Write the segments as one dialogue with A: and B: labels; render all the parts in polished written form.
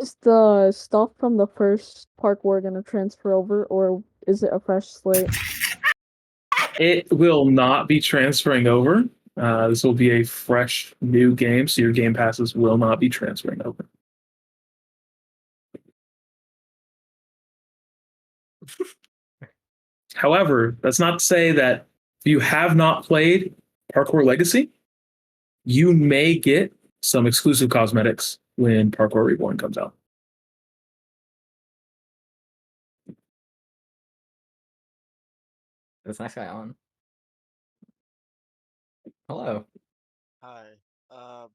A: Is the stuff from the first Parkour gonna transfer over, or is it a fresh slate?
B: It will not be transferring over. This will be a fresh new game, so your game passes will not be transferring over. However, that's not to say that if you have not played Parkour Legacy, you may get some exclusive cosmetics when Parkour Reborn comes out.
C: This next guy on. Hello.
D: Hi. Uh,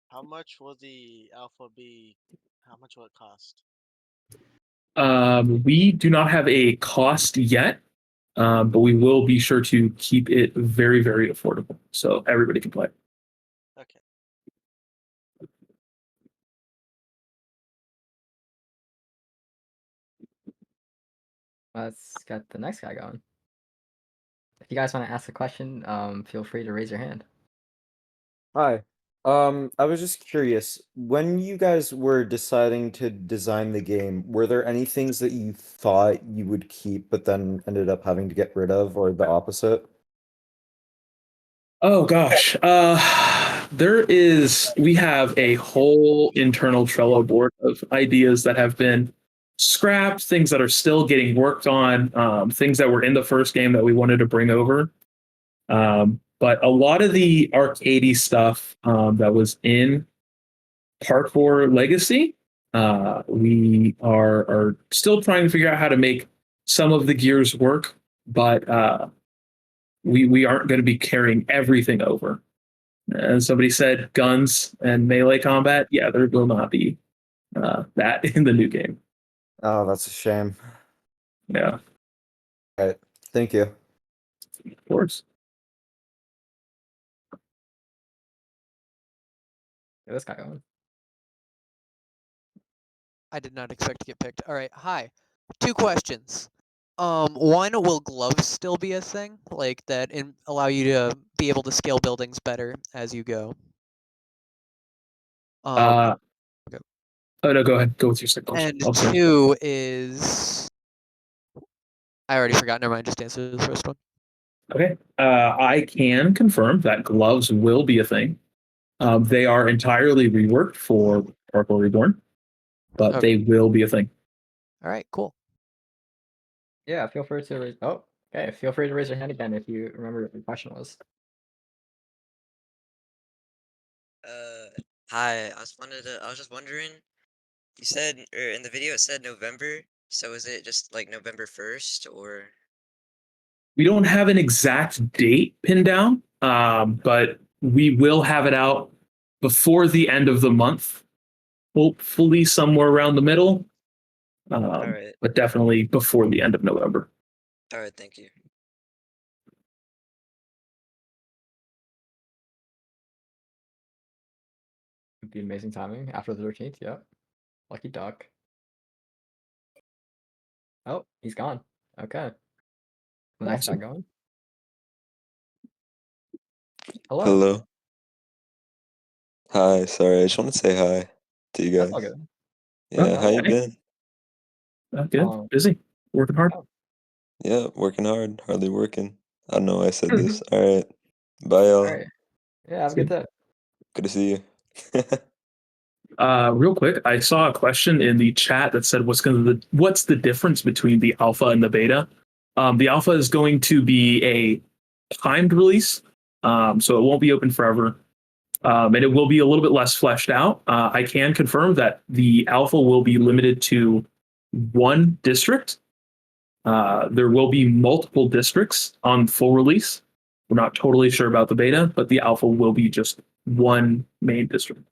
D: how much will the alpha be? How much will it cost?
B: We do not have a cost yet, but we will be sure to keep it very, very affordable so everybody can play.
D: Okay.
C: Let's get the next guy going. If you guys want to ask a question, feel free to raise your hand.
E: Hi. I was just curious, when you guys were deciding to design the game, were there any things that you thought you would keep but then ended up having to get rid of, or the opposite?
B: Oh gosh. We have a whole internal Trello board of ideas that have been scrapped, things that are still getting worked on, things that were in the first game that we wanted to bring over. But a lot of the arcadey stuff that was in Parkour Legacy, we are still trying to figure out how to make some of the gears work, but we aren't going to be carrying everything over. And somebody said guns and melee combat. Yeah, there will not be that in the new game.
E: Oh, that's a shame.
B: Yeah,
E: All right. Thank you.
B: of course.
C: Get this guy going.
F: I did not expect to get picked. All right, hi. 2 questions. One, will gloves still be a thing, like that, and allow you to be able to scale buildings better as you go?
B: Uh,
F: Okay.
B: oh no, go ahead. Go with your second question.
F: And 2 is, I already forgot. Never mind. Just answer the first one.
B: Okay. I can confirm that gloves will be a thing. They are entirely reworked for Parkour Reborn, but
F: Okay.
B: they will be a thing.
F: All right. Cool.
C: Yeah, feel free to raise. Oh, okay. Feel free to raise your hand again if you remember what the question was.
G: Hi. I was just wondering. You said, or in the video it said November. So is it just like November 1st or?
B: We don't have an exact date pinned down, but we will have it out before the end of the month. Hopefully, somewhere around the middle,
G: All right.
B: but definitely before the end of November.
G: All right. Thank you.
C: The amazing timing after the 13th. Yep. Lucky duck. Oh, he's gone. Okay. The next guy going. Hello.
H: Hello. Hi, sorry, I just want to say hi to you
C: That's all
H: guys.
C: good.
H: Yeah, how you
B: Okay.
H: been?
B: Good. Busy. Working hard.
C: Oh.
H: Yeah, working hard, hardly working. I don't know why I said this. All right. Bye, y'all.
C: All right. Yeah, have a good day.
H: Good to see you.
B: Real quick, I saw a question in the chat that said, "What's the difference between the alpha and the beta?" The alpha is going to be a timed release, so it won't be open forever, and it will be a little bit less fleshed out. I can confirm that the alpha will be limited to one district. There will be multiple districts on full release. We're not totally sure about the beta, but the alpha will be just one main district.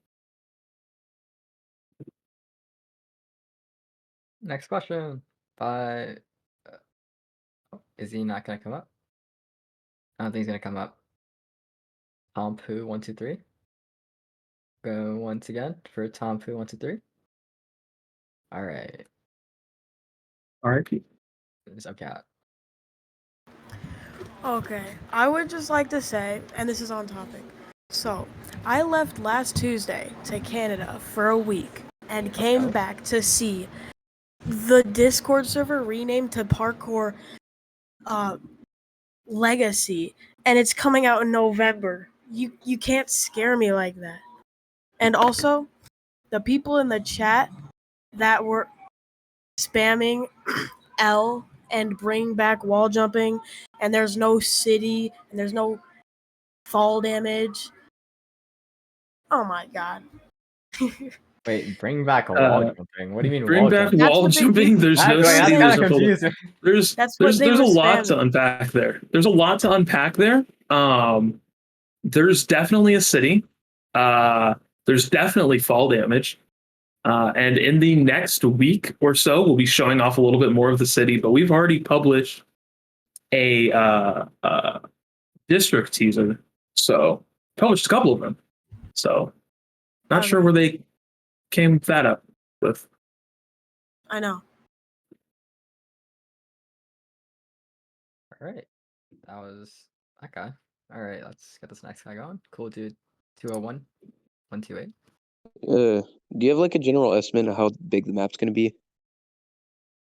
C: Next question by. Is he not gonna come up? I don't think he's gonna come up. Tom Poo 123. Go once again for Tom Poo 123. All right.
B: R.I.P.
C: There's a cat.
I: Okay, I would just like to say, and this is on topic. So, I left last Tuesday to Canada for a week, and came back to see the Discord server renamed to Parkour Legacy, and it's coming out in November. You can't scare me like that. And also, the people in the chat that were spamming L and bring back wall jumping, and there's no city, and there's no fall damage. Oh my god.
C: Wait, bring back a wall jumping. What do you mean
B: Bring
C: wall
B: back
C: jumping?
I: That's
B: wall
I: what they
B: jumping.
I: keep-
B: There's no
C: That's
B: city.
C: kind
B: There's
C: of
B: a full-
C: confusing.
I: That's what they
B: there's a
I: were
B: lot to
I: spamming.
B: unpack there. There's a lot to unpack there. There's definitely a city. There's definitely fall damage. And in the next week or so, we'll be showing off a little bit more of the city. But we've already published a district teaser, so published a couple of them. So not sure where they came that up with.
I: I know.
C: All right, that was that guy. All right, let's get this next guy going. Cool dude, 201, 128.
J: Do you have like a general estimate of how big the map's gonna be?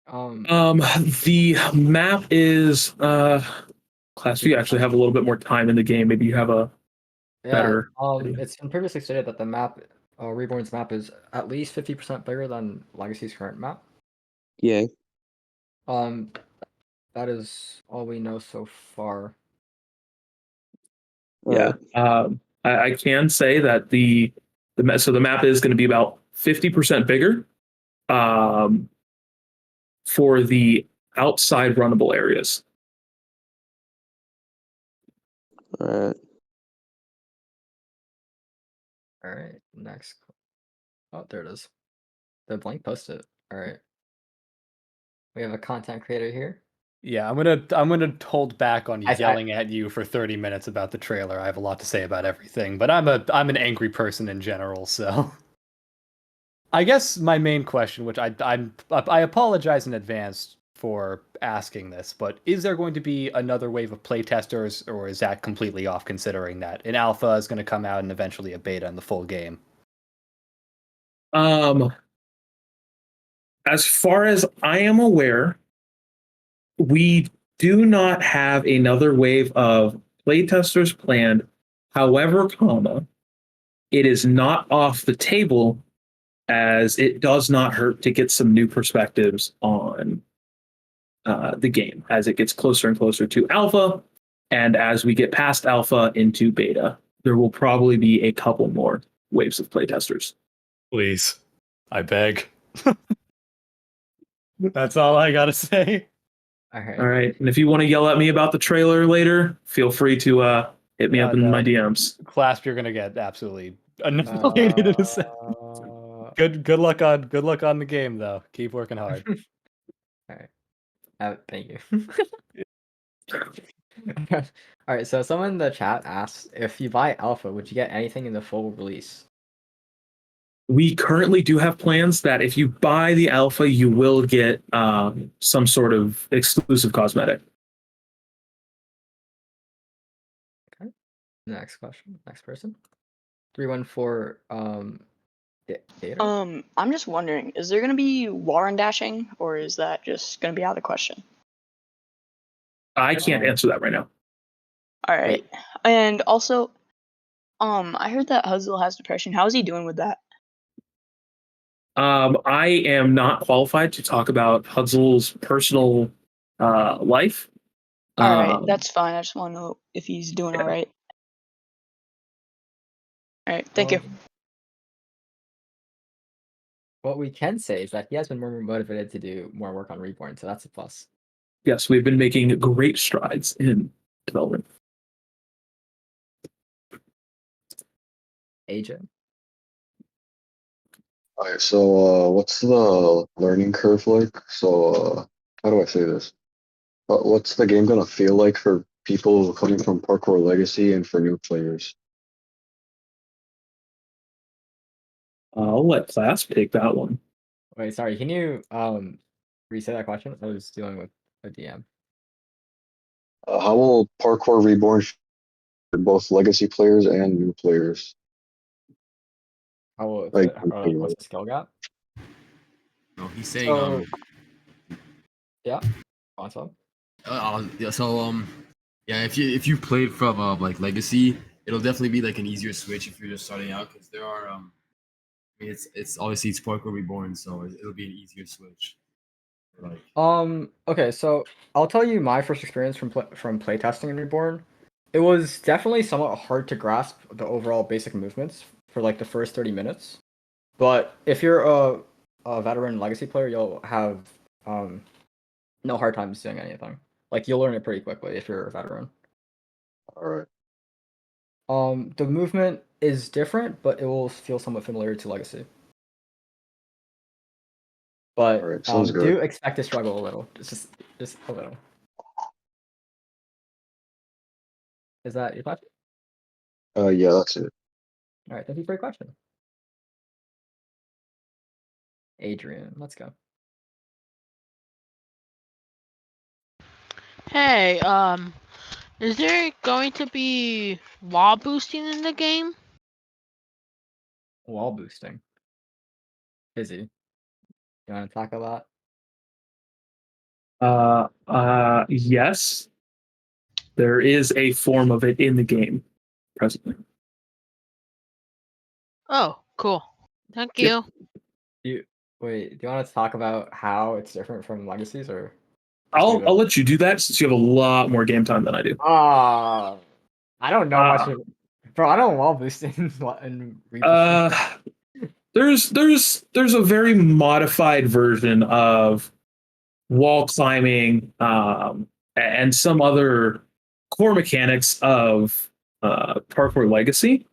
B: The map is class. You actually have a little bit more time in the game. Maybe you have a better.
C: It's been previously stated that the map, Reborn's map, is at least 50% bigger than Legacy's current map.
J: Yeah.
C: That is all we know so far.
B: Yeah. I can say that the map is going to be about 50% bigger. For the outside runnable areas.
J: All right.
C: All right, next. Oh, there it is. The blank post-it. All right. We have a content creator here.
K: Yeah, I'm gonna hold back on yelling at you for 30 minutes about the trailer. I have a lot to say about everything, but I'm an angry person in general, so I guess my main question, which I apologize in advance for asking this, but is there going to be another wave of playtesters, or is that completely off considering that an alpha is going to come out and eventually a beta and the full game?
B: As far as I am aware, we do not have another wave of playtesters planned. However, it is not off the table, as it does not hurt to get some new perspectives on the game as it gets closer and closer to alpha. And as we get past alpha into beta, there will probably be a couple more waves of playtesters.
K: Please, I beg. That's all I gotta say.
C: All right.
B: All right. And if you want to yell at me about the trailer later, feel free to hit me up in my DMs.
K: Clasp, you're gonna get absolutely annihilated in a second. Good luck on the game though. Keep working hard.
C: All right. Thank you. All right. So someone in the chat asked, if you buy alpha, would you get anything in the full release?
B: We currently do have plans that if you buy the alpha, you will get some sort of exclusive cosmetic.
C: Okay. Next question. Next person. 314. Data?
L: I'm just wondering, is there gonna be Warren dashing, or is that just gonna be out of the question?
B: I can't answer that right now.
L: All right. And also, I heard that Huzzle has depression. How is he doing with that?
B: I am not qualified to talk about Hudzle's personal life.
L: All right, that's fine. I just want to know if he's doing all right. All right, thank you.
C: What we can say is that he has been more motivated to do more work on Reborn, so that's a plus.
B: Yes, we've been making great strides in development.
C: AJ?
M: Alright, so what's the learning curve like? So how do I say this? What's the game gonna feel like for people coming from Parkour Legacy and for new players?
B: I'll let Class take that one.
C: Wait, sorry, can you reset that question? I was dealing with a DM.
M: How will Parkour Reborn for both legacy players and new players?
C: How will it
M: Like,
C: fit? What's the skill gap?
N: he's saying
C: So, yeah, awesome.
N: yeah, so yeah, if you played from like Legacy, it'll definitely be like an easier switch if you're just starting out because there are I mean it's obviously it's Parkour Reborn, so it'll be an easier switch. Like
C: Okay, so I'll tell you my first experience from playtesting in Reborn. It was definitely somewhat hard to grasp the overall basic movements for like the first 30 minutes. But if you're a veteran Legacy player, you'll have no hard time doing anything. Like you'll learn it pretty quickly if you're a veteran.
M: All right.
C: The movement is different, but it will feel somewhat familiar to Legacy. But
M: All right. Sounds good.
C: do expect to struggle a little, just a little. Is that your question?
M: Yeah, that's it.
C: All right, thank you for your question. Adrian, let's go.
O: Hey, is there going to be wall boosting in the game?
C: Wall boosting. Busy. You want to talk about?
B: Yes, there is a form of it in the game presently.
O: Oh, cool. Thank
B: Yep.
O: you.
C: Wait, do you want to talk about how it's different from Legacies, or?
B: I'll let you do that since you have a lot more game time than I do.
C: I don't know much of, bro. I don't wall boost in Reborn.
B: There's a very modified version of wall climbing and some other core mechanics of Parkour Legacy.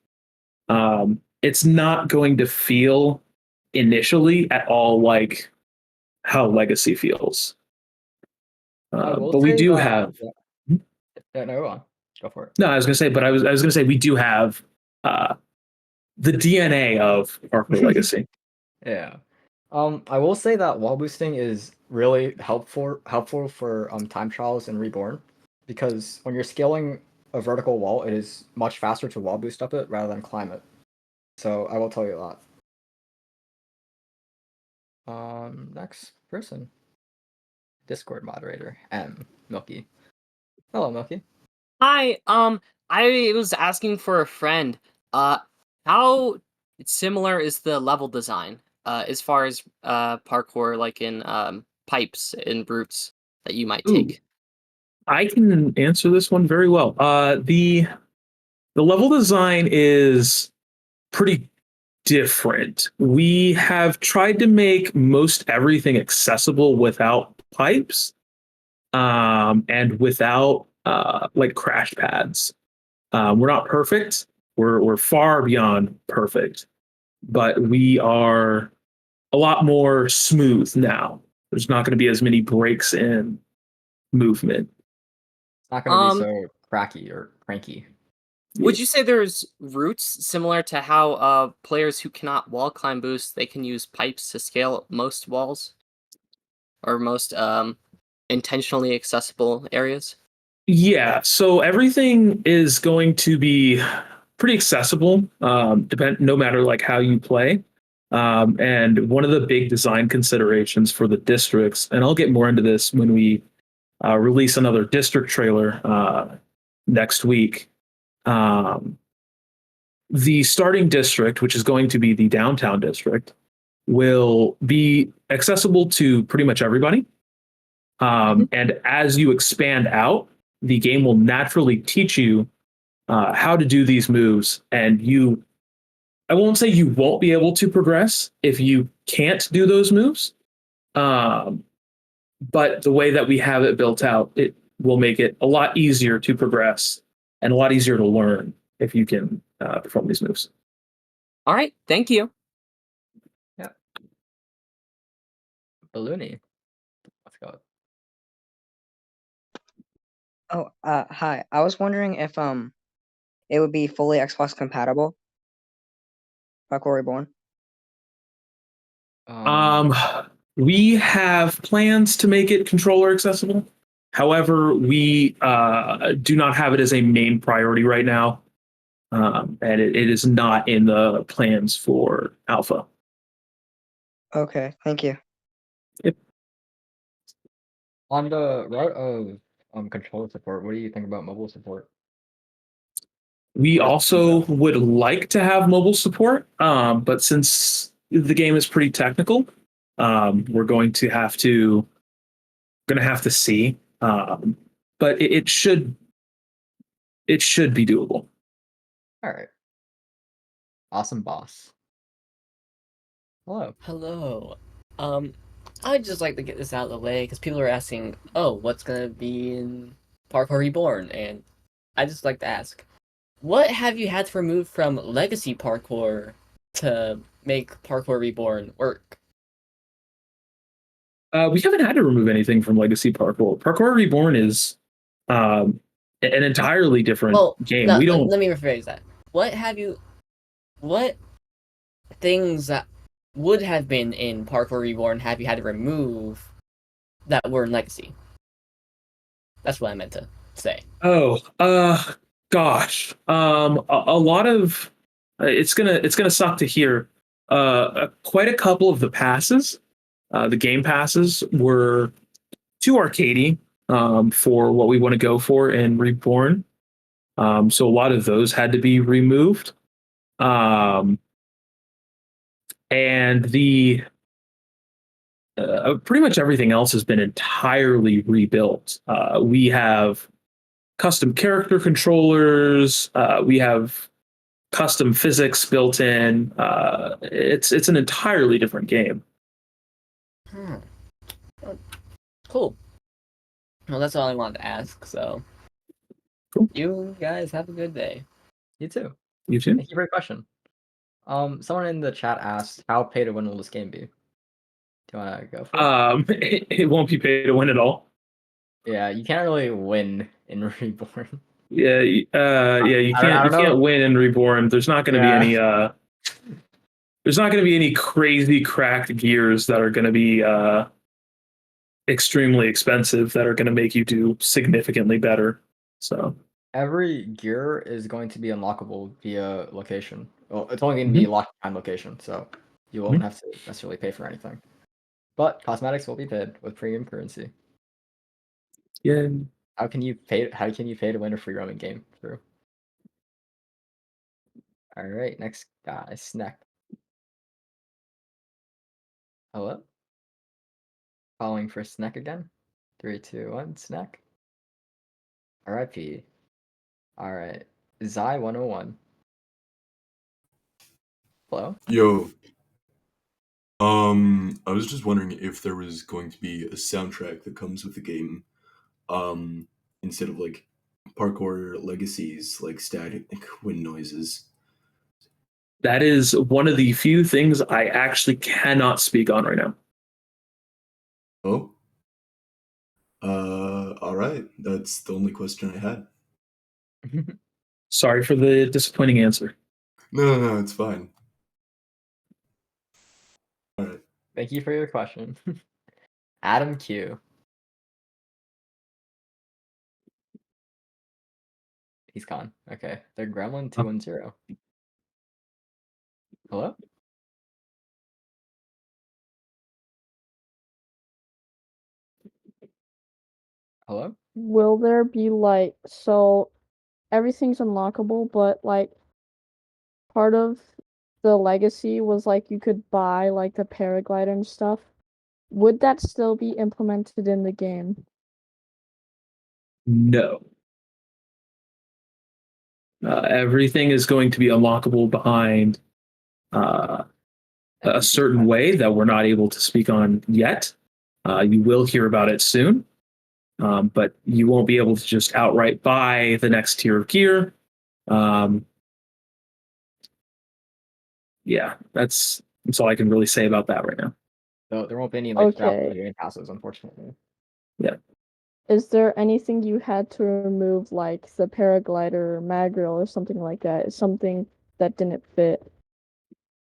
B: It's not going to feel initially at all like how Legacy feels. But we do have.
C: Yeah, no, go on. Go for it.
B: No, I was gonna say, but I was gonna say we do have the DNA of Parkour Legacy.
C: Yeah. I will say that wall boosting is really helpful for time trials in Reborn, because when you're scaling a vertical wall, it is much faster to wall boost up it rather than climb it. So I will tell you that. Next person. Discord moderator, Milky. Hello, Milky.
P: Hi, I was asking for a friend. How similar is the level design, as far as parkour, like in pipes and routes that you might take?
B: I can answer this one very well. The level design is pretty different. We have tried to make most everything accessible without pipes, and without like crash pads. We're not perfect. We're far beyond perfect, but we are a lot more smooth now. There's not going to be as many breaks in movement.
C: It's not going to be so cracky or cranky.
P: Would you say there's routes similar to how players who cannot wall climb boost, they can use pipes to scale most walls or most intentionally accessible areas?
B: Yeah, so everything is going to be pretty accessible, no matter like how you play. And one of the big design considerations for the districts, and I'll get more into this when we release another district trailer next week. The starting district, which is going to be the downtown district, will be accessible to pretty much everybody. And as you expand out, the game will naturally teach you how to do these moves. And I won't say you won't be able to progress if you can't do those moves. But the way that we have it built out, it will make it a lot easier to progress and a lot easier to learn if you can perform these moves.
P: All right, thank you.
C: Yeah. Balloony. Let's go.
Q: Oh, hi. I was wondering if it would be fully Xbox compatible. Parkour Reborn.
B: We have plans to make it controller accessible. However, we do not have it as a main priority right now, and it is not in the plans for alpha.
Q: Okay, thank you.
B: Yep.
C: On the route of controller support, what do you think about mobile support?
B: We also would like to have mobile support, but since the game is pretty technical, we're going to have to see. But it should be doable.
C: All right. Awesome boss. Hello.
R: Hello. I'd just like to get this out of the way because people are asking, "Oh, what's gonna be in Parkour Reborn?" And I just like to ask, what have you had to remove from Legacy Parkour to make Parkour Reborn work?
B: We haven't had to remove anything from Legacy Parkour. Parkour Reborn is an entirely different game.
R: No,
B: We don't.
R: let me rephrase that. What things that would have been in Parkour Reborn have you had to remove that were in Legacy? That's what I meant to say.
B: Oh, gosh. A lot of it's gonna suck to hear. Quite a couple of the passes, the game passes, were too arcadey for what we want to go for in Reborn. So a lot of those had to be removed. And the pretty much everything else has been entirely rebuilt. We have custom character controllers. We have custom physics built in. It's an entirely different game.
R: Cool. Well, that's all I wanted to ask. So,
B: cool.
R: You guys have a good day.
C: You too.
B: You too.
C: Thank you for your question. Someone in the chat asked, "How pay to win will this game be?" Do you want to go for
B: it? It won't be pay to win at all.
C: Yeah, you can't really win in Reborn.
B: Yeah, you can't win in Reborn. There's not going to be any. There's not going to be any crazy cracked gears that are going to be extremely expensive that are going to make you do significantly better. So
C: every gear is going to be unlockable via location. Well, it's only going to be locked time location, so you won't have to necessarily pay for anything. But cosmetics will be paid with premium currency.
B: Yeah.
C: How can you pay to win a free roaming game through? All right, next guy, Snack. Hello? Calling for Snack again. 3, 2, 1, Snack. RIP. All right, Zai 101. Hello?
S: Yo. I was just wondering if there was going to be a soundtrack that comes with the game, instead of like Parkour Legacies, like static wind noises.
B: that is one of the few things I actually cannot speak on right now.
S: Oh. All right. That's the only question I had.
B: Sorry for the disappointing answer.
S: No, it's fine. All right.
C: Thank you for your question. Adam Q. He's gone. Okay. They're Gremlin 210. Hello? Hello?
A: Will there be like, so everything's unlockable, but like part of the legacy was like you could buy like the paraglider and stuff. Would that still be implemented in the game?
B: No. Everything is going to be unlockable behind a certain way that we're not able to speak on yet. You will hear about it soon, but you won't be able to just outright buy the next tier of gear. Yeah, that's all I can really say about that right now.
C: So there won't be any like
A: Okay.
C: passes, unfortunately.
B: Yeah.
A: Is there anything you had to remove, like the paraglider or mag grill or something like that? Something that didn't fit?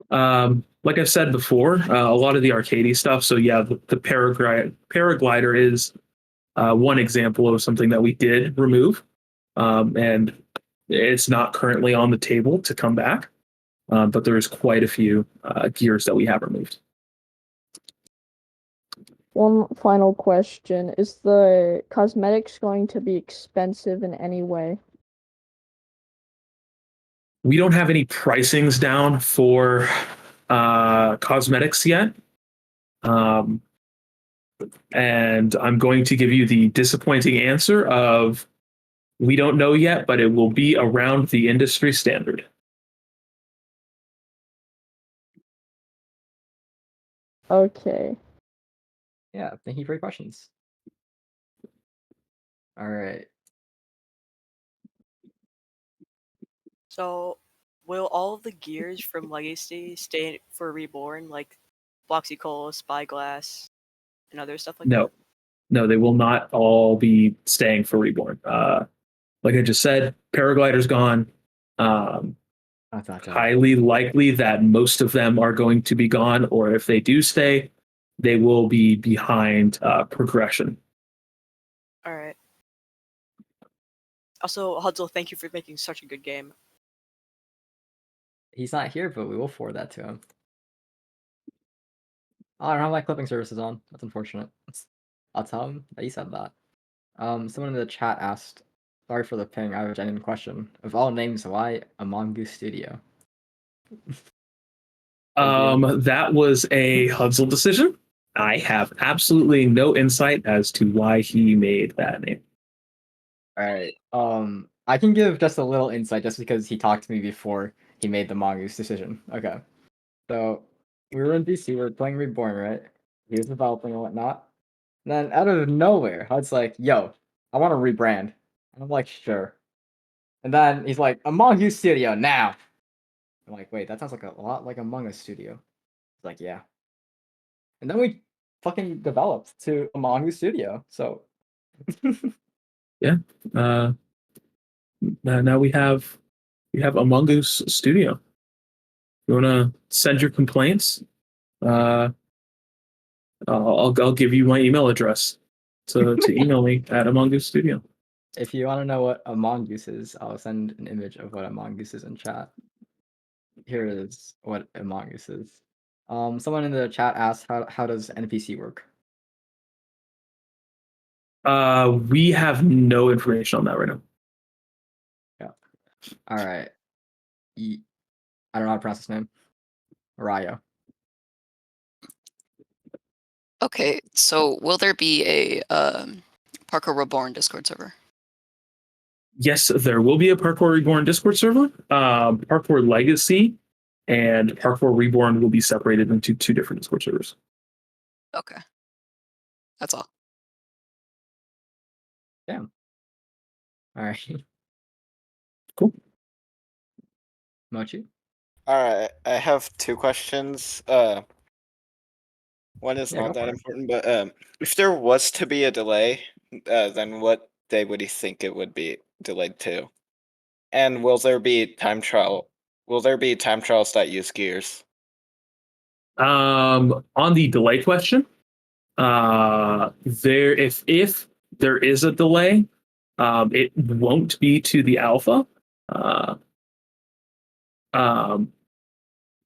B: Like I've said before, a lot of the arcadey stuff. So yeah, the paraglider is one example of something that we did remove, and it's not currently on the table to come back. But there's quite a few gears that we have removed.
A: One final question. Is the cosmetics going to be expensive in any way?
B: We don't have any pricings down for cosmetics yet. And I'm going to give you the disappointing answer of we don't know yet, but it will be around the industry standard.
A: Okay.
C: Yeah, thank you for your questions. All right.
T: So, will all of the gears from Legacy stay for Reborn, like Bloxicola, Spyglass, and other stuff like that?
B: No, they will not all be staying for Reborn. Like I just said, Paraglider's gone. Highly likely that most of them are going to be gone, or if they do stay, they will be behind progression.
T: All right. Also, Hudzle, thank you for making such a good game.
C: He's not here, but we will forward that to him. Oh, I don't have my clipping services on. That's unfortunate. I'll tell him that you said that. Someone in the chat asked, sorry for the ping, I have a genuine question. Of all names, why a Mongoose Studio?
B: That was a Hudzel decision. I have absolutely no insight as to why he made that name.
C: Alright. I can give just a little insight just because he talked to me before he made the Mongoose decision. Okay. So we were in DC, we were playing Reborn, right? He was developing and whatnot. And then out of nowhere, Hud's like, yo, I want to rebrand. And I'm like, sure. And then he's like, Among Us Studio now. I'm like, wait, that sounds like a lot like Among Us Studio. He's like, yeah. And then we fucking developed to Among Us Studio. So
B: Yeah. Now we have Among Us Studio. You wanna send your complaints? I'll give you my email address to email me at Among Us Studio.
C: if you want to know what a mongoose is, I'll send an image of what a mongoose is in chat. Here it is, what a mongoose is. Someone in the chat asked, how does NPC work?
B: We have no information on that right now.
C: Yeah. All right. I don't know how to pronounce his name. Rayo.
U: Okay, so will there be a Parkour Reborn Discord server?
B: Yes, there will be a Parkour Reborn Discord server. Parkour Legacy and Parkour Reborn will be separated into two different Discord servers.
U: Okay. That's all.
C: Damn. All right.
B: Cool.
C: Mochi?
V: Alright, I have two questions. One is
C: Yeah,
V: not
C: go
V: that
C: for it.
V: important, but if there was to be a delay, then what day would you think it would be delayed to? And will there be time trial? Will there be time trials that use gears?
B: On the delay question, if there is a delay, it won't be to the alpha.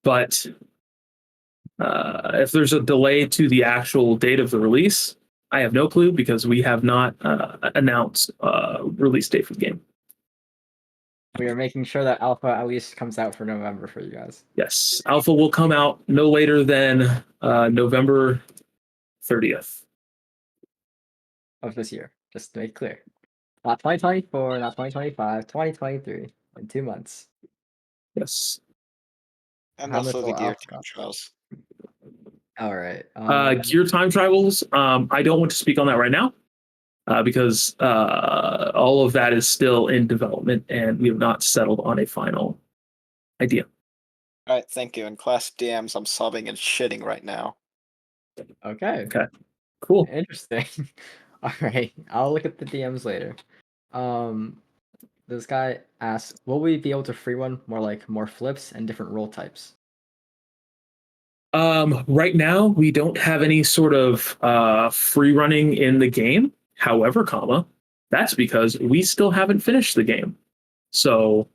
B: But if there's a delay to the actual date of the release, I have no clue because we have not announced release date for the game.
C: We are making sure that Alpha at least comes out for November for you guys.
B: Yes, alpha will come out no later than November 30th
C: of this year. Just to make clear. Not 2024, not 2025, 2023. In 2 months.
B: Yes.
V: And
C: How
V: also
C: much
V: the
C: will
V: gear
C: Alpha
V: time
C: cost?
V: trials.
C: All right.
B: Gear time travels. I don't want to speak on that right now because all of that is still in development and we have not settled on a final idea.
V: Alright, thank you. In class DMs, I'm sobbing and shitting right now.
C: Okay.
B: Okay. Cool.
C: Interesting. All right. I'll look at the DMs later. This guy asks, will we be able to free one more flips and different roll types?
B: Right now, we don't have any sort of free running in the game. However, that's because we still haven't finished the game. So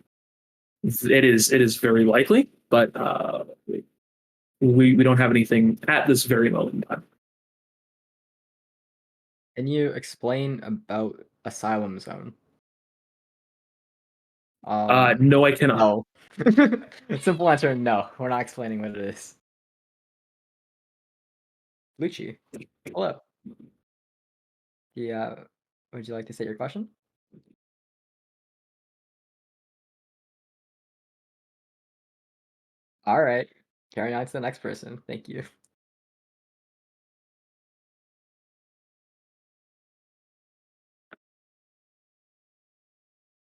B: it is very likely, but we don't have anything at this very moment in time.
C: Can you explain about Asylum Zone?
B: No, I cannot.
C: No. Simple answer, no. We're not explaining what it is. Lucci, hello. Yeah, would you like to say your question? All right, carrying on to the next person. Thank you.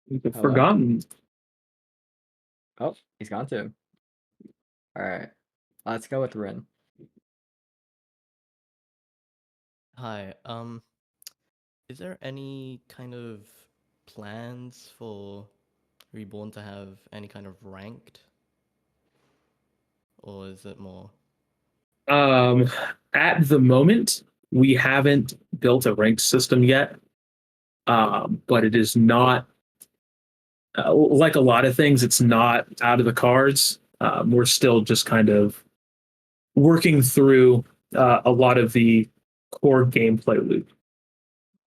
C: Hello?
B: Forgotten.
C: Oh, he's gone too. All right, let's go with Rin.
D: Hi. Is there any kind of plans for Reborn to have any kind of ranked, or is it more?
B: At the moment, we haven't built a ranked system yet. But it is not like a lot of things. It's not out of the cards. We're still just kind of working through a lot of the core gameplay loop,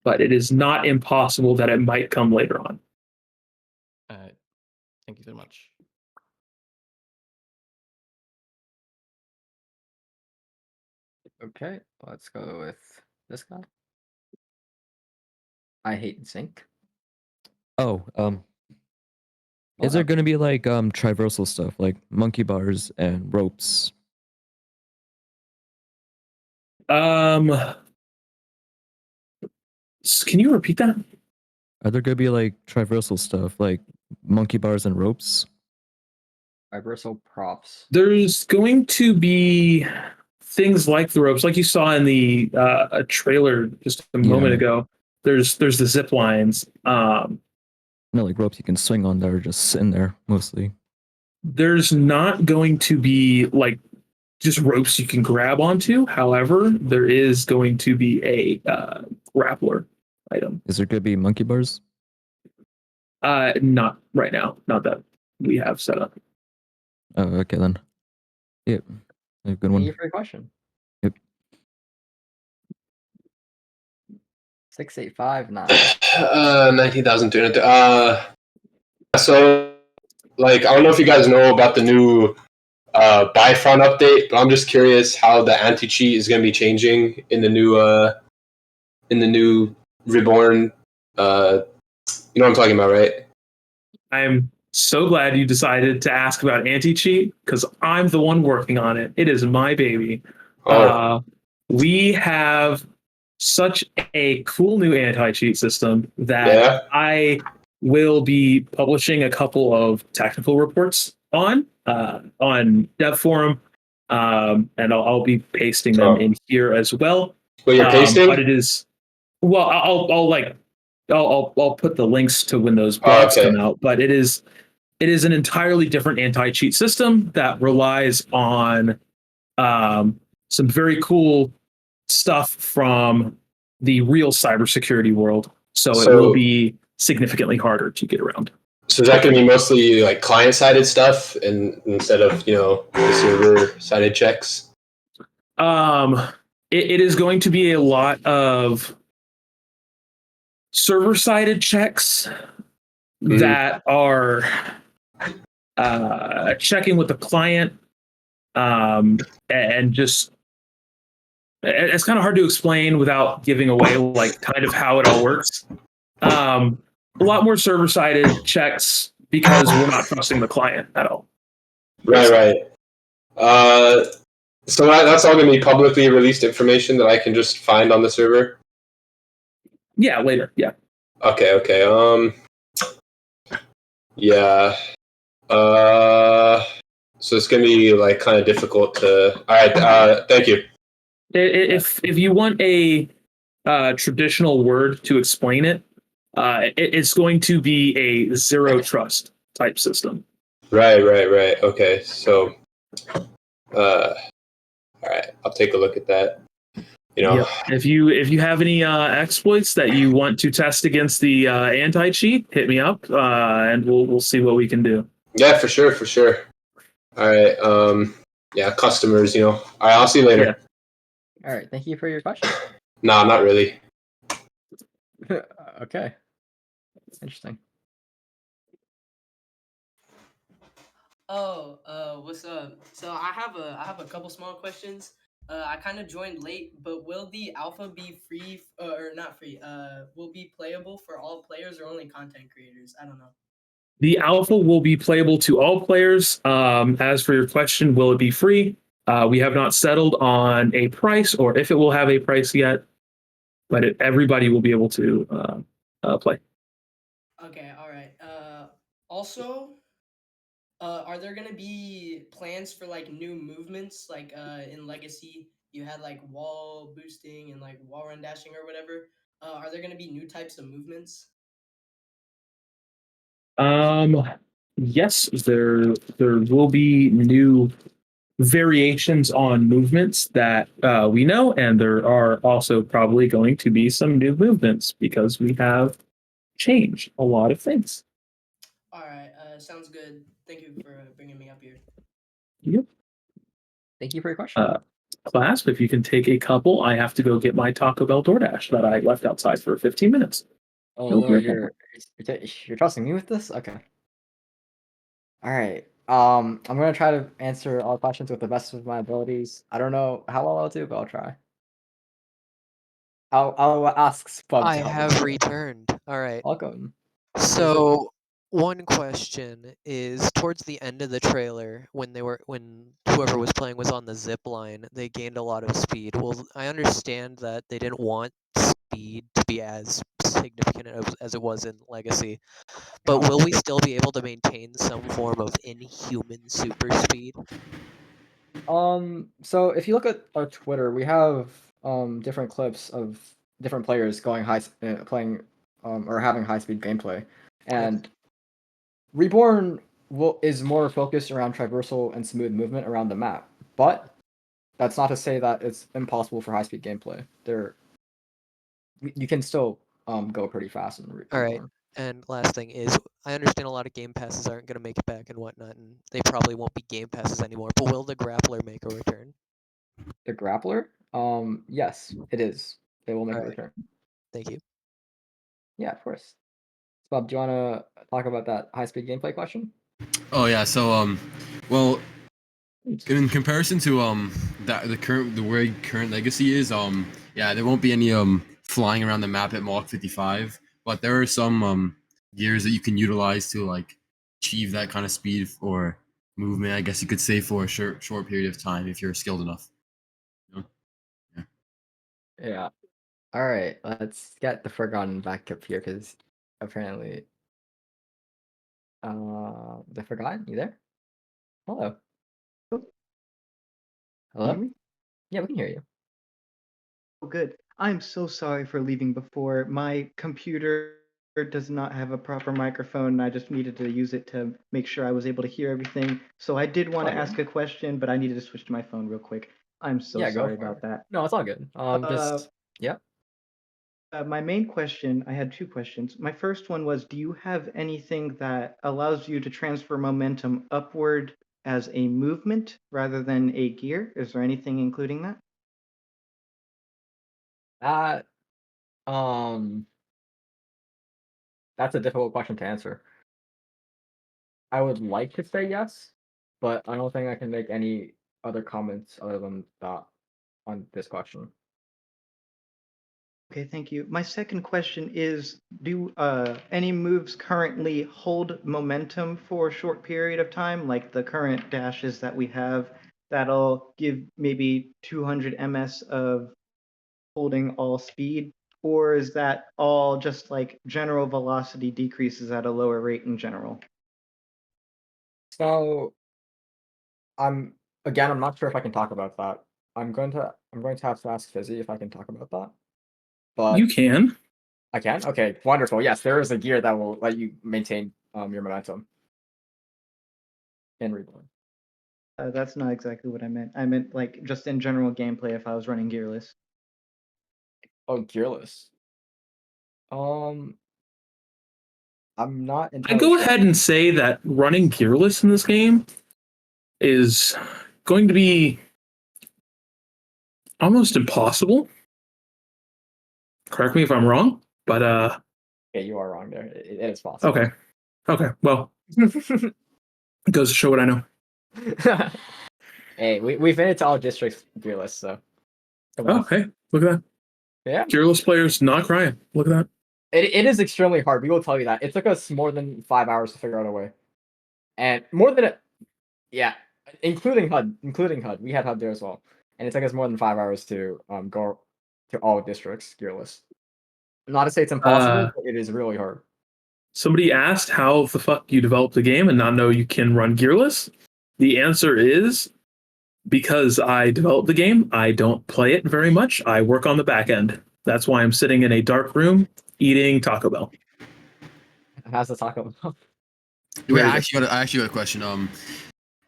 B: but it is not impossible that it might come later on.
D: Thank you so much.
C: Okay, let's go with this guy. I hate sync.
E: Oh,
C: Hold
E: is there
C: up.
E: going to be like traversal stuff like monkey bars and ropes?
B: Can you repeat that?
E: Are there going to be like traversal stuff like monkey bars and ropes?
C: Traversal props.
B: There's going to be things like the ropes, like you saw in the a trailer just a moment ago. There's the zip lines.
E: No, like ropes you can swing on that are just sitting there mostly.
B: There's not going to be like just ropes you can grab onto. However, there is going to be a grappler item.
E: Is there going to be monkey bars?
B: Not right now. Not that we have set up.
E: Oh, okay then. Yep. A good
C: Thank
E: one.
C: you for your question.
E: Yep.
C: 6859.
W: 19,200. So, like, I don't know if you guys know about the new Bifront update, but I'm just curious how the anti-cheat is going to be changing in the new Reborn. You know what I'm talking about, right?
B: I'm so glad you decided to ask about anti-cheat because I'm the one working on it. It is my baby. We have such a cool new anti-cheat system that I will be publishing a couple of technical reports on Dev Forum, and I'll be pasting them in here as well.
W: Well, you're pasting?
B: But it is I'll put the links to when those blogs come out. But it is an entirely different anti-cheat system that relies on some very cool stuff from the real cybersecurity world. So it will be significantly harder to get around.
W: So is that going to be mostly like client-sided stuff, and instead of the server-sided checks?
B: It is going to be a lot of server-sided checks that are checking with the client, and just it's kind of hard to explain without giving away like kind of how it all works. A lot more server-sided checks because we're not trusting the client at all.
W: Right. So that's all going to be publicly released information that I can just find on the server?
B: Yeah, later. Yeah.
W: Okay. Yeah. So it's going to be like kind of difficult to. All right. Thank you.
B: If you want a traditional word to explain it, it's going to be a zero trust type system.
W: Right. Okay. So, all right. I'll take a look at that.
B: Yep. If you have any exploits that you want to test against the anti-cheat, hit me up, and we'll see what we can do.
W: Yeah, for sure. All right. Yeah, customers. All right. I'll see you later.
C: All right. Thank you for your question.
W: Nah, not really.
C: Okay. Interesting.
R: Oh, what's up? So I have a couple small questions. I kind of joined late, but will the alpha be free or not free? Will be playable for all players or only content creators? I don't know.
B: The alpha will be playable to all players. As for your question, will it be free? We have not settled on a price or if it will have a price yet, but everybody will be able to play.
R: Okay, all right. Also, are there gonna be plans for like new movements? Like in Legacy, you had like wall boosting and like wall run dashing or whatever. Are there gonna be new types of movements?
B: Yes, there will be new variations on movements that we know, and there are also probably going to be some new movements because we have changed a lot of things.
R: All right, sounds good. Thank you for bringing me up here.
B: Yep.
C: Thank you for your question.
B: Clasp, if you can take a couple, I have to go get my Taco Bell DoorDash that I left outside for 15 minutes.
C: Oh
B: Nope,
C: Lord,
B: you're
C: you're trusting me with this? Okay. All right. I'm gonna try to answer all questions with the best of my abilities. I don't know how well I'll do, but I'll try. I'll ask Spub
F: I
C: to help me.
F: have returned. All right.
C: Welcome.
F: So one question is towards the end of the trailer when whoever was playing was on the zip line, they gained a lot of speed. Well, I understand that they didn't want speed to be as significant as it was in Legacy, but will we still be able to maintain some form of inhuman super speed?
C: So if you look at our Twitter, we have different clips of different players going playing or having high speed gameplay, and Reborn is more focused around traversal and smooth movement around the map, but that's not to say that it's impossible for high speed gameplay. You can still go pretty fast in Reborn.
F: All right. And last thing is, I understand a lot of game passes aren't going to make it back and whatnot, and they probably won't be game passes anymore. But will the grappler make a return?
C: The grappler? Yes, it is. They will make a return.
F: Thank you.
C: Yeah, of course. Bob, do you want to talk about that high speed gameplay question?
N: Oh yeah, so well, in comparison to the way current Legacy is, yeah, there won't be any flying around the map at Mach 55, but there are some gears that you can utilize to like achieve that kind of speed or movement, I guess you could say, for a short period of time if you're skilled enough. You know?
C: Yeah. All right, let's get the Forgotten back up here because apparently, the Forgotten, you there? Hello. Hello.
G: Hear me?
C: Yeah, we can hear you.
G: Oh, good. I'm so sorry for leaving before. My computer does not have a proper microphone, and I just needed to use it to make sure I was able to hear everything. So I did want to
C: Okay.
G: ask a question, but I needed to switch to my phone real quick. I'm so
C: Yeah, go
G: sorry
C: for
G: about
C: it.
G: that.
C: No, it's all good. Just yeah.
G: My main question, I had two questions. My first one was, do you have anything that allows you to transfer momentum upward as a movement rather than a gear? Is there anything including that?
C: That um, that's a difficult question to answer. I would like to say yes, but I don't think I can make any other comments other than that on this question.
G: Okay, thank you. My second question is, do any moves currently hold momentum for a short period of time, like the current dashes that we have that'll give maybe 200 ms of holding all speed? Or is that all just like general velocity decreases at a lower rate in general?
C: So I'm not sure if I can talk about that. I'm going to have to ask Fizzy if I can talk about that. But
B: You can.
C: I can? Okay, wonderful. Yes, there is a gear that will let you maintain your momentum in Reborn.
G: That's not exactly what I meant. I meant like just in general gameplay if I was running gearless.
C: Oh, gearless. I'm not
B: I
C: entirely
B: go
C: sure.
B: ahead and say that running gearless in this game is going to be almost impossible. Correct me if I'm wrong. But
C: Yeah, you are wrong there. It is possible.
B: Okay. Well, it goes to show what I know.
C: Hey, we've made it to all districts gearless, so. Come
B: Oh,
C: on.
B: hey, look at that.
C: Yeah.
B: Gearless players not crying. Look at that.
C: It is extremely hard. We will tell you that. It took us more than 5 hours to figure out a way, and more than yeah, including HUD. We had HUD there as well, and it took us more than 5 hours to go to all districts gearless. Not to say it's impossible, but it is really hard.
B: Somebody asked how the fuck you develop the game and not know you can run gearless. The answer is because I developed the game. I don't play it very much. I work on the back end. That's why I'm sitting in a dark room eating Taco Bell.
C: How's the Taco Bell?
N: Wait, I actually got a question.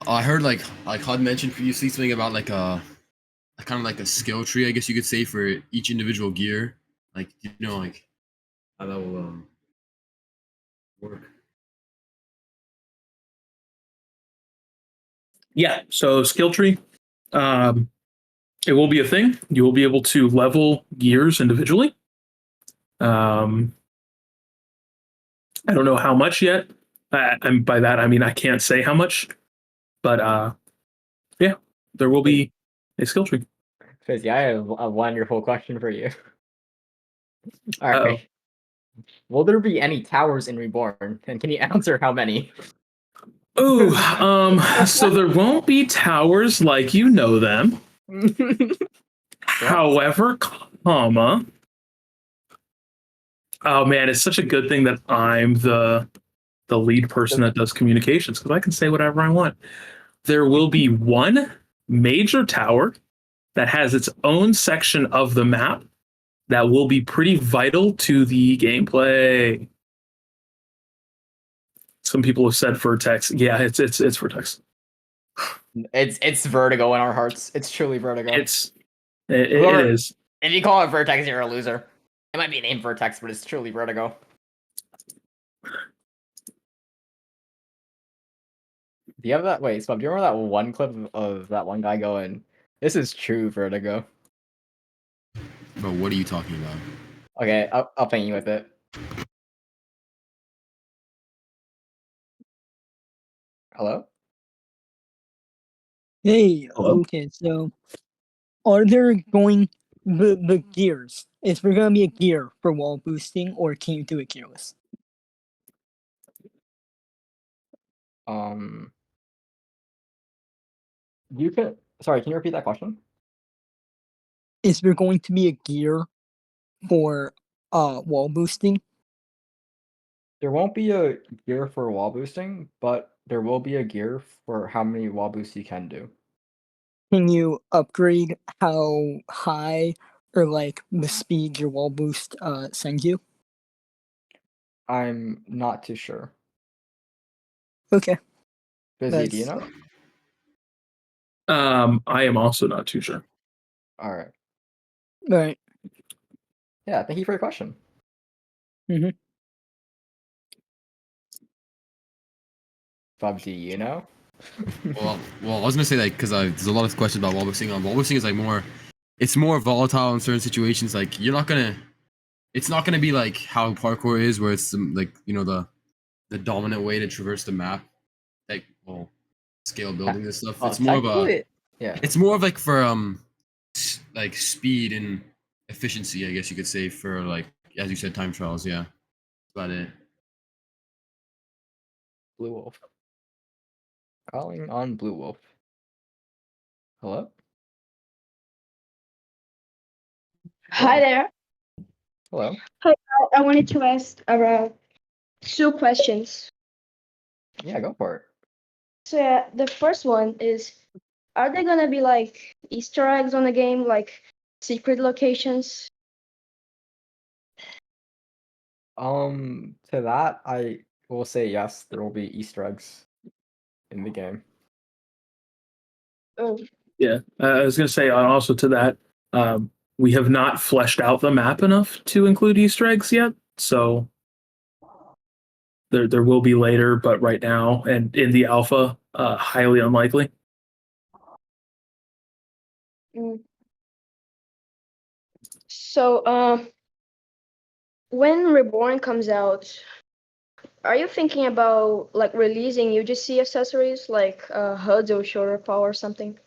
N: I heard like HUD mentioned previously something about like a kind of like a skill tree, I guess you could say, for each individual gear. Like like how that will work.
B: Yeah, so skill tree, it will be a thing. You will be able to level gears individually. I don't know how much yet. And by that I mean I can't say how much, but yeah, there will be a skill tree.
C: Fizzy, I have a wonderful question for you. All right. Will there be any towers in Reborn? And can you answer how many?
B: Ooh, so there won't be towers like you know them. However, comma. Oh man, it's such a good thing that I'm the lead person that does communications because I can say whatever I want. There will be one major tower that has its own section of the map that will be pretty vital to the gameplay. Some people have said Vertex. Yeah, it's Vertex.
C: It's Vertigo in our hearts. It's truly Vertigo.
B: It is.
C: If you call it Vertex, you're a loser. It might be named Vertex, but it's truly Vertigo. Do you have that? Wait, Spub, do you remember that one clip of that one guy going, "This is true Vertigo"?
N: But what are you talking about?
C: Okay, I'll paint you with it. Hello?
H: Hey,
B: Hello?
H: okay, so are there going the gears? Is there gonna be a gear for wall boosting or can you do it gearless?
C: You could sorry, can you repeat that question?
H: Is there going to be a gear for wall boosting?
C: There won't be a gear for wall boosting, but there will be a gear for how many wall boosts you can do.
H: Can you upgrade how high or like the speed your wall boost sends you?
C: I'm not too sure.
H: Okay.
C: Busy, do you know?
B: I am also not too sure.
C: All right.
H: Right.
C: Yeah, thank you for your question.
H: Mm-hmm.
C: Bob, do you know?
N: Well, I was gonna say that because there's a lot of questions about wall boosting. Wall boosting is like it's more volatile in certain situations. Like it's not gonna be like how parkour is, where it's like the dominant way to traverse the map, like scale buildings and stuff. It's more of it's more of like for like speed and efficiency, I guess you could say, for like as you said, time trials. Yeah, that's about it.
C: Blue Wolf. Calling on Blue Wolf. Hello?
I: Hi there.
C: Hello.
I: Hi, I wanted to ask around 2 questions.
C: Yeah, go for it.
I: So yeah, the first one is, are there gonna be like Easter eggs on the game, like secret locations?
C: To that, I will say yes, there will be Easter eggs in the game.
I: Oh.
B: Yeah, I was going to say also to that, we have not fleshed out the map enough to include Easter eggs yet. So there will be later, but right now and in the alpha, highly unlikely.
I: So when Reborn comes out, are you thinking about like releasing UGC accessories like HUDs or shoulder power or something?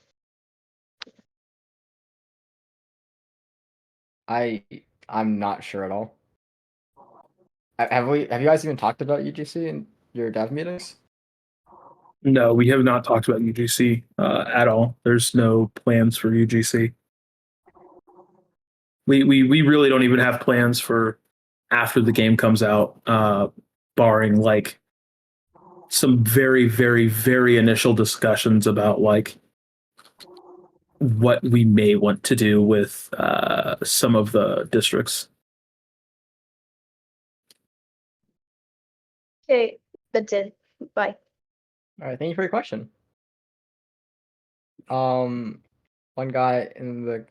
C: I'm not sure at all. Have you guys even talked about UGC in your dev meetings?
B: No, we have not talked about UGC at all. There's no plans for UGC. We really don't even have plans for after the game comes out, barring like some very, very, very initial discussions about like what we may want to do with some of the districts.
I: Okay, that's it. Bye.
C: All right, thank you for your question. One guy in the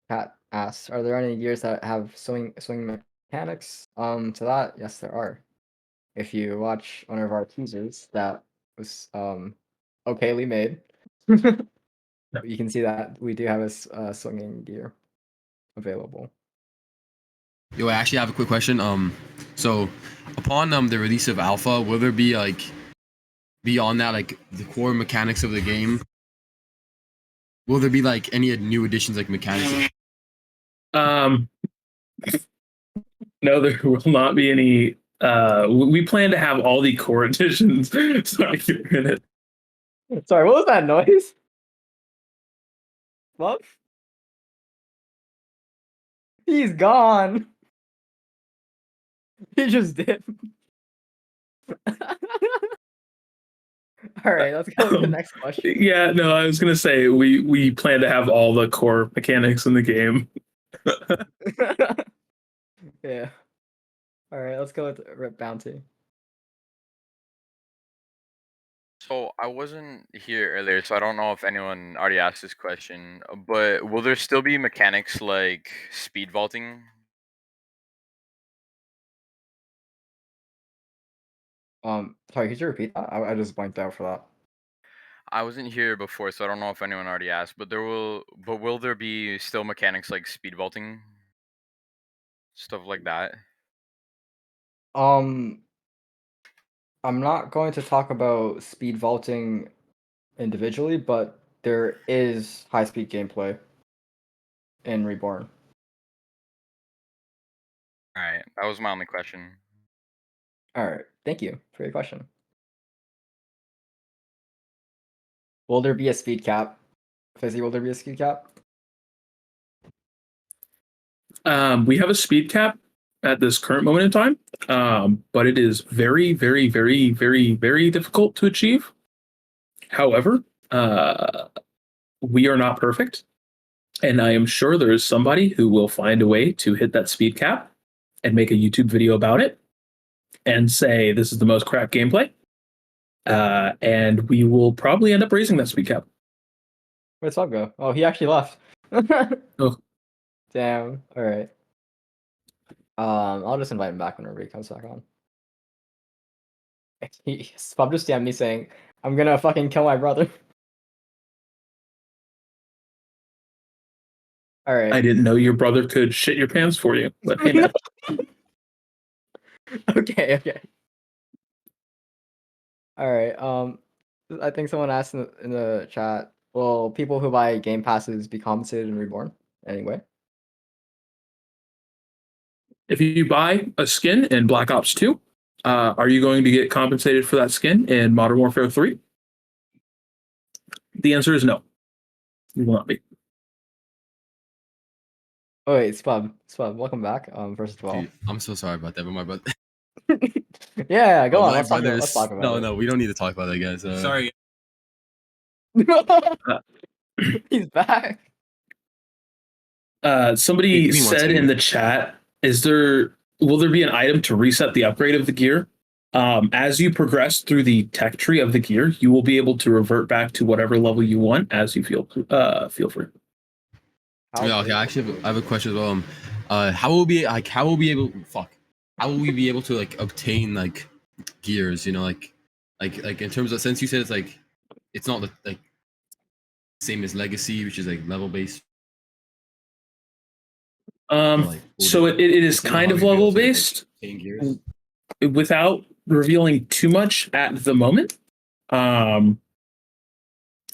C: chat asks, "Are there any gears that have swing mechanics?" To that, yes, there are. If you watch one of our teasers, that was okayly made. You can see that we do have a swinging gear available.
N: Yo, I actually have a quick question. So upon the release of Alpha, will there be like beyond that, like the core mechanics of the game? Will there be like any new additions, like mechanics?
B: No, there will not be any. We plan to have all the core editions. Sorry, you're in it.
C: Sorry, what was that noise? What? He's gone. He just did. All right, let's go to the next question.
B: Yeah, no, I was gonna say we plan to have all the core mechanics in the game.
C: Yeah. All right, let's go with Rip Bounty.
J: So I wasn't here earlier, so I don't know if anyone already asked this question, but will there still be mechanics like speed vaulting?
C: Sorry, could you repeat that? I just blanked out for that.
J: I wasn't here before, so I don't know if anyone already asked, but will there be still mechanics like speed vaulting? Stuff like that.
C: I'm not going to talk about speed vaulting individually, but there is high-speed gameplay in Reborn.
J: Alright, that was my only question.
C: All right, thank you for your question. Will there be a speed cap? Fizzy, will there be a speed cap?
B: We have a speed cap at this current moment in time, but it is very, very, very, very, very difficult to achieve. However, we are not perfect, and I am sure there is somebody who will find a way to hit that speed cap and make a YouTube video about it and say this is the most crap gameplay. And we will probably end up raising that speed cap.
C: Where'd Sub go? Oh, he actually left.
B: Oh.
C: Damn. All right. I'll just invite him back whenever he comes back on. Spub just DM'd me saying, "I'm gonna fucking kill my brother." All right.
B: I didn't know your brother could shit your pants for you. But hey, man.
C: Okay. All right. I think someone asked in the chat, will people who buy game passes be compensated in Reborn anyway?
B: If you buy a skin in Black Ops 2, are you going to get compensated for that skin in Modern Warfare 3? The answer is no. You will not be.
C: Oh wait, Spub, welcome back. First of all,
N: Dude, I'm so sorry about that, but my brother.
C: Yeah, go
N: Oh,
C: on.
N: my
C: Let's talk
N: brothers-
C: about
N: no,
C: it.
N: no, we don't need to talk about that, guys. Sorry.
C: He's back.
B: Somebody
N: Give me one
B: said
N: second.
B: in the chat, will there be an item to reset the upgrade of the gear? As you progress through the tech tree of the gear, you will be able to revert back to whatever level you want as you feel free.
N: Yeah, okay. I actually have a question as well. How will we be able? Fuck. How will we be able to like obtain like gears? You know, like in terms of, since you said it's not like same as Legacy, which is like level based. Like
B: So it is
N: You know
B: kind
N: how
B: of
N: you'll be able
B: level
N: to like
B: based
N: change gears.
B: without revealing too much at the moment. Like,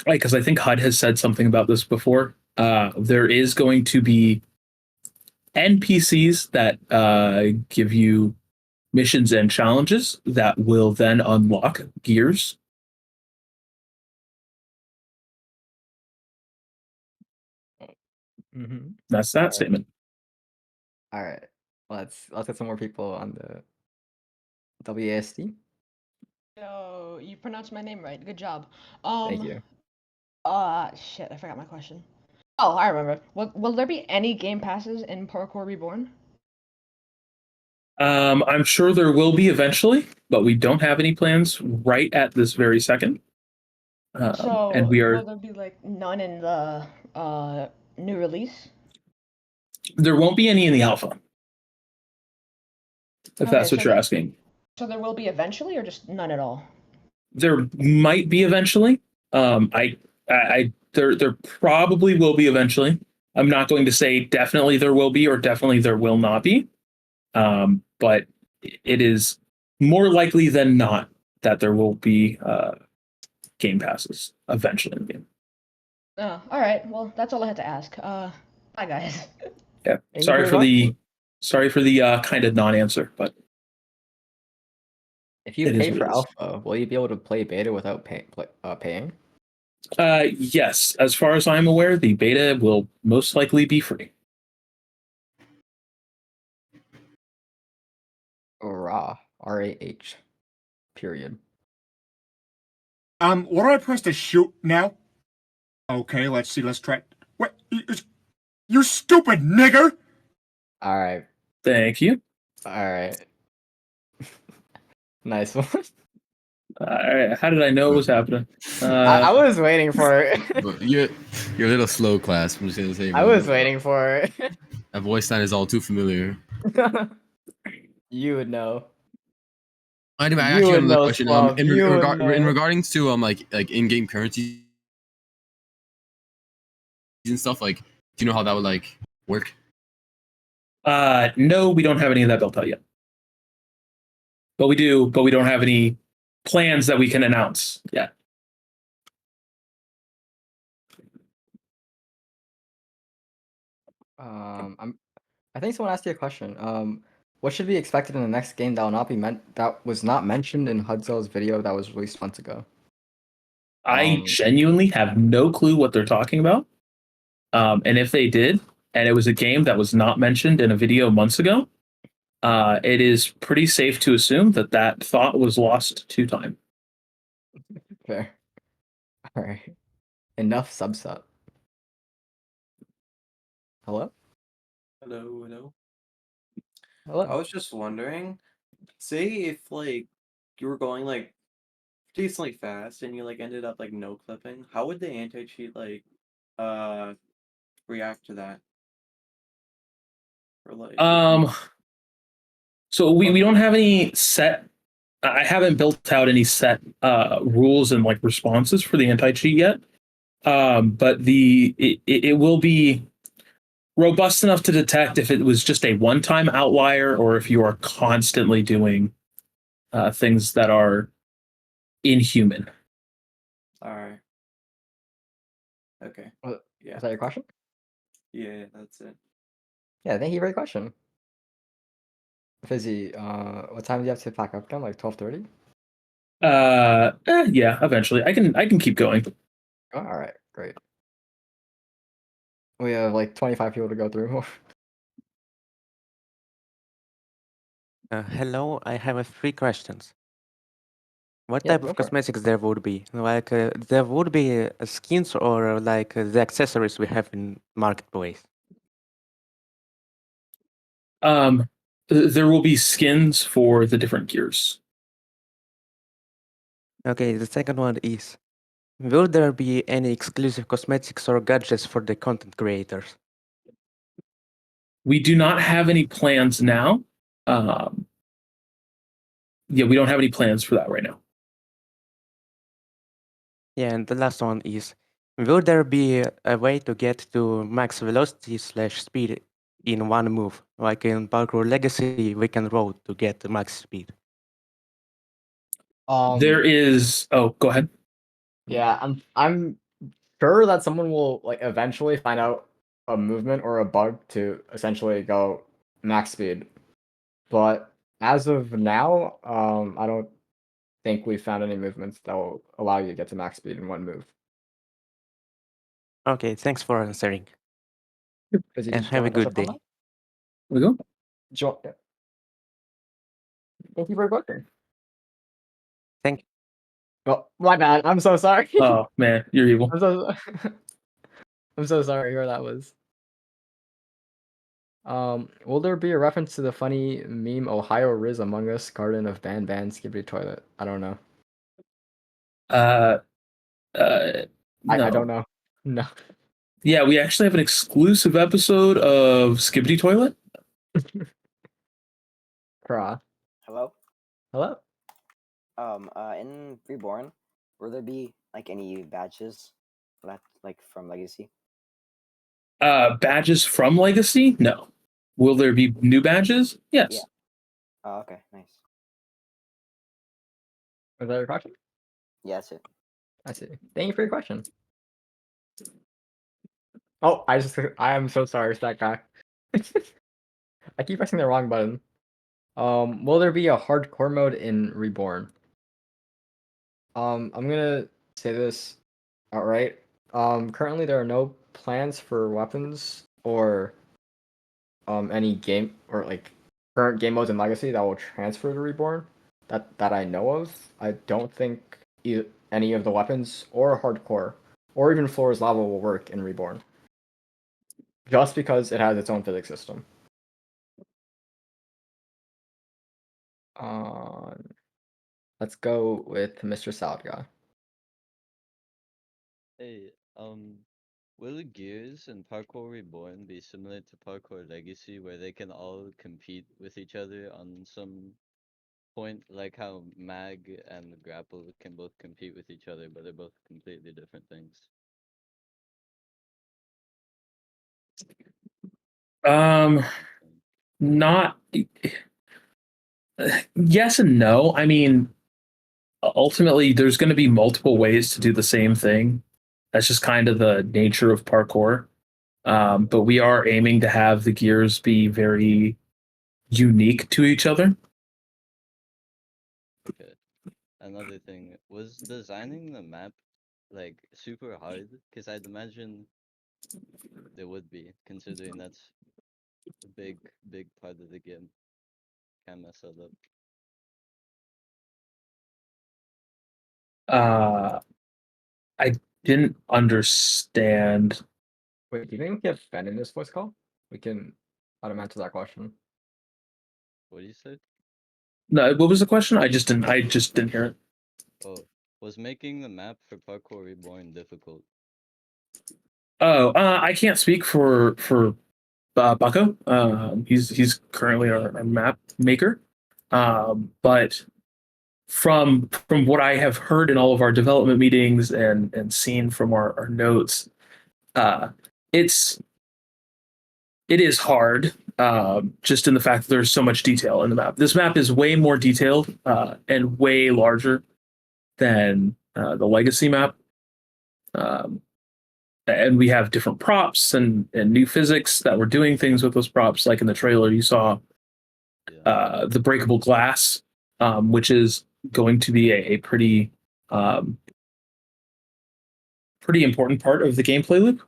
B: because I think HUD has said something about this before. There is going to be NPCs that give you missions and challenges that will then unlock gears.
C: Mm-hmm.
B: That's that statement.
C: All right. Let's get some more people on the WASD.
K: Yo, you pronounced my name right. Good job.
C: Thank you.
K: Shit, I forgot my question. Oh, I remember. Will there be any game passes in Parkour Reborn?
B: I'm sure there will be eventually, but we don't have any plans right at this very second. And we
K: Will
B: are.
K: there be like none in the new release?
B: There won't be any in the alpha. If that's what you're asking.
K: So there will be eventually, or just none at all?
B: There might be eventually. There probably will be eventually. I'm not going to say definitely there will be or definitely there will not be. But it is more likely than not that there will be game passes eventually in the game.
K: Oh, all right. Well, that's all I had to ask. Bye, guys.
B: Yeah.
C: Thank you
B: Sorry
C: for your
B: for the kind of non-answer, but
C: If you
B: it is
C: pay
B: what
C: for
B: it is.
C: alpha, will you be able to play beta without paying?
B: Yes, as far as I'm aware, the beta will most likely be free.
C: Raw. RAH. Period.
L: What do I press to shoot now? Okay, let's see. Let's try. What? You stupid nigger!
C: All right.
B: Thank you.
C: All right. Nice one.
B: How did I know it was happening?
C: I was waiting for it.
N: But you're a little slow, class. I'm just gonna say.
C: I was waiting for it.
N: That voice line is all too familiar.
C: You would know.
N: Anyway, I
C: You
N: actually got
C: would
N: another
C: know,
N: question.
C: Swab. You would
N: In
C: know.
N: regarding to like in-game currency and stuff, like, do you know how that would like work?
B: No, we don't have any of that built out yet. But we don't have any plans that we can announce yet.
C: I think someone asked you a question. What should be expected in the next game that will not be that was not mentioned in Hudzell's video that was released months ago?
B: I genuinely have no clue what they're talking about. And if they did, and it was a game that was not mentioned in a video months ago, it is pretty safe to assume that that thought was lost to time.
C: Fair. All right. Enough subset. Hello?
M: Hello.
C: Hello?
M: I was just wondering, say if like you were going like decently fast and you like ended up like no clipping, how would the anti-cheat like react to that? Or like
B: So we don't have any set. I haven't built out any set rules and like responses for the anti-cheat yet. But it will be robust enough to detect if it was just a one-time outlier or if you are constantly doing things that are inhuman.
M: Alright. Okay.
C: Is that your question?
M: Yeah, that's it.
C: Yeah, thank you for the question. Fizzy, what time do you have to pack up again? Like 12:30?
B: Yeah, eventually. I can keep going.
C: Oh, all right, great. We have like 25 people to go through.
X: Hello, I have three questions. What
C: Yeah,
X: type
C: go
X: of
C: for it.
X: cosmetics there would be? Like there would be skins or like the accessories we have in marketplace.
B: There will be skins for the different gears.
X: Okay, the second one is, will there be any exclusive cosmetics or gadgets for the content creators?
B: We do not have any plans now. Yeah, we don't have any plans for that right now.
X: Yeah, and the last one is, will there be a way to get to max velocity / speed in one move. Like in Parkour Legacy, we can roll to get max speed.
B: There is. Oh, go ahead.
C: Yeah, I'm sure that someone will like eventually find out a movement or a bug to essentially go max speed. But as of now, I don't think we found any movements that will allow you to get to max speed in one move.
X: Okay, thanks for answering.
C: Busy,
X: And
C: did you
X: have a
C: want to touch
X: good
C: up on
X: day.
B: We go.
C: that? Thank you for your question.
X: Thank you.
C: Oh, my bad. I'm so sorry.
B: Oh man, you're evil.
C: I'm so sorry where that was. Will there be a reference to the funny meme Ohio Riz Among Us Garden of Ban Ban Skibbity Toilet? I don't know. I
B: No.
C: don't know. No.
B: Yeah, we actually have an exclusive episode of Skibbity Toilet.
C: Kra.
O: Hello?
C: Hello?
O: In Reborn, will there be like any badges left like from Legacy?
B: Badges from Legacy? No. Will there be new badges? Yes.
O: Yeah. Oh, okay, nice.
C: Was that your question?
O: Yeah, that's it.
C: I see. Thank you for your question. Oh, I am so sorry, it's that guy. I keep pressing the wrong button. Will there be a hardcore mode in Reborn? I'm gonna say this outright. Currently there are no plans for weapons or any game or like current game modes in Legacy that will transfer to Reborn that I know of. I don't think any of the weapons or hardcore or even Floor's lava will work in Reborn. Just because it has its own physics system. Let's go with Mr. Salad Guy.
P: Hey, will Gears and Parkour Reborn be similar to Parkour Legacy, where they can all compete with each other on some point, like how Mag and Grapple can both compete with each other, but they're both completely different things?
B: Not. Yes and no. I mean, ultimately, there's going to be multiple ways to do the same thing. That's just kind of the nature of parkour. But we are aiming to have the gears be very unique to each other.
P: Okay. Another thing, was designing the map like super hard? Because I'd imagine there would be, considering that's a big part of the game. Can't mess that up.
B: I didn't understand.
C: Wait, do you think we have Ben in this voice call? We can let him answer that question.
P: What do you say?
B: No, what was the question? I just didn't hear it.
P: Oh, was making the map for Parkour Reborn difficult?
B: Oh, I can't speak for Bucko. He's currently our map maker. But from what I have heard in all of our development meetings and seen from our notes, it is hard. Just in the fact that there's so much detail in the map. This map is way more detailed and way larger than the legacy map. And we have different props and new physics that we're doing things with those props. Like in the trailer, you saw the breakable glass, which is going to be a pretty pretty important part of the gameplay loop.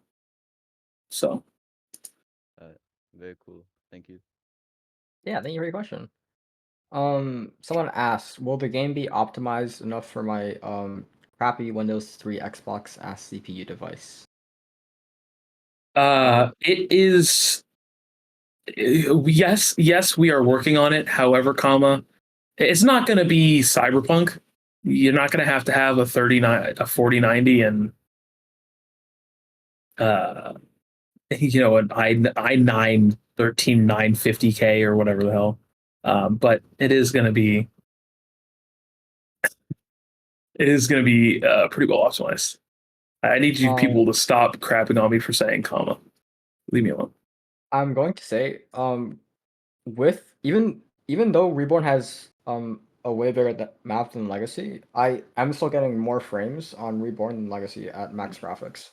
B: So,
P: Very cool. Thank you.
C: Yeah, thank you for your question. Someone asked, will the game be optimized enough for my crappy Windows 3 Xbox ass CPU device?
B: it is. Yes, we are working on it. However, it's not going to be Cyberpunk. You're not going to have a 4090 and an i9 13950K or whatever the hell. But it is going to be pretty well optimized. I need you people to stop crapping on me for saying comma. Leave me alone.
C: I'm going to say, with even though Reborn has a way bigger map than Legacy, I'm still getting more frames on Reborn than Legacy at max graphics.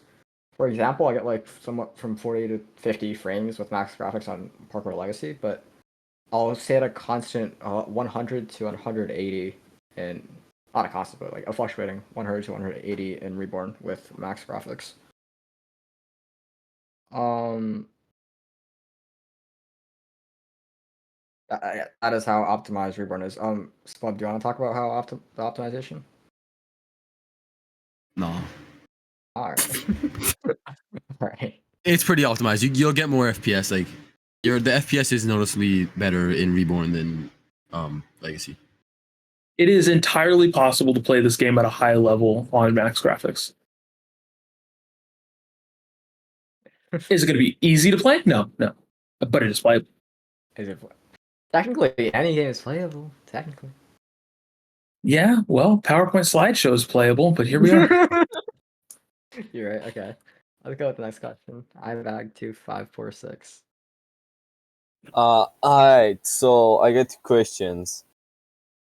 C: For example, I get like somewhat from 40 to 50 frames with max graphics on Parkour Legacy, but I'll stay at a constant 100 to 180 in not a constant, but like a fluctuating 100 to 180 in Reborn with max graphics. That is how optimized Reborn is. Spud, do you want to talk about how the optimization?
N: No.
C: All right. All right.
N: It's pretty optimized. You'll get more FPS. Like the FPS is noticeably better in Reborn than Legacy.
B: It is entirely possible to play this game at a high level on max graphics. Is it going to be easy to play? No, but it is playable.
C: Is it technically any game is playable? Technically.
B: Yeah, well, PowerPoint slideshow is playable, but here we are.
C: You're right. Okay, let's go with the next question. I bag 2546.
A: Alright, so I got questions.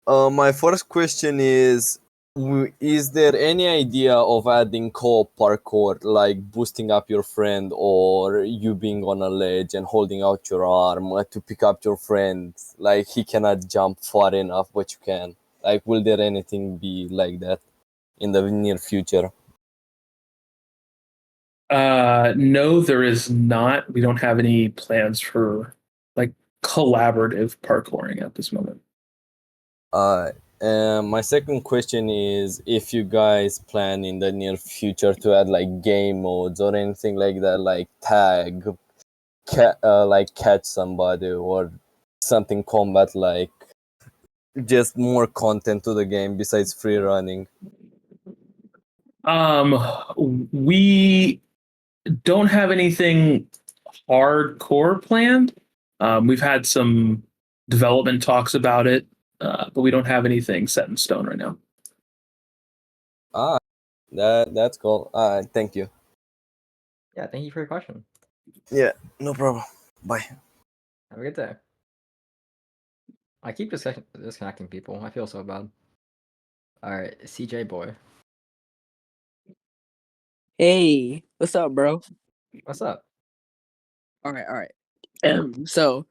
A: My first question is there any idea of adding co-op parkour, like boosting up your friend or you being on a ledge and holding out your arm to pick up your friend? Like he cannot jump far enough, but you can. Like, will there anything be like that in the near future?
B: No, there is not. We don't have any plans for like collaborative parkouring at this moment.
A: My second question is if you guys plan in the near future to add like game modes or anything like that, like tag, like catch somebody or something combat like, just more content to the game besides free running.
B: We don't have anything hardcore planned. We've had some development talks about it, but we don't have anything set in stone right now.
A: That's cool. Thank you.
C: Yeah, thank you for your question.
A: Yeah, no problem. Bye.
C: Have a good day. I keep disconnecting people. I feel so bad. All right, CJ boy.
Q: Hey, what's up, bro?
C: What's up?
Q: All right. So,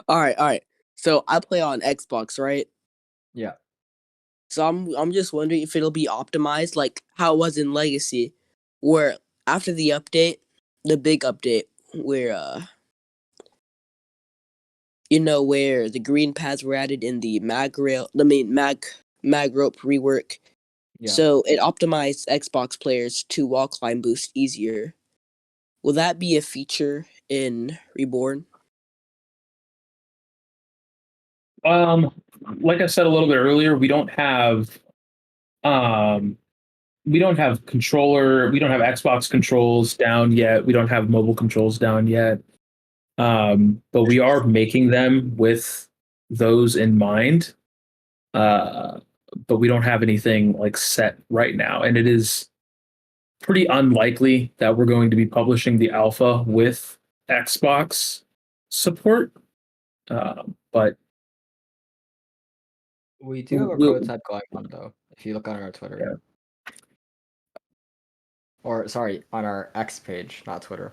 Q: all right. So I play on Xbox, right?
C: Yeah.
Q: So I'm just wondering if it'll be optimized like how it was in Legacy, where after the update, the big update, where where the green pads were added in the mag rope rework.
C: Yeah.
Q: So it optimized Xbox players to wall climb boost easier. Will that be a feature in Reborn?
B: Like I said a little bit earlier, we don't have controller, we don't have Xbox controls down yet. We don't have mobile controls down yet. But we are making them with those in mind. But we don't have anything like set right now, and it is pretty unlikely that we're going to be publishing the alpha with Xbox support. But
C: we do have a
B: we'll,
C: prototype going on though. If you look on our Twitter, or sorry, on our X page, not Twitter.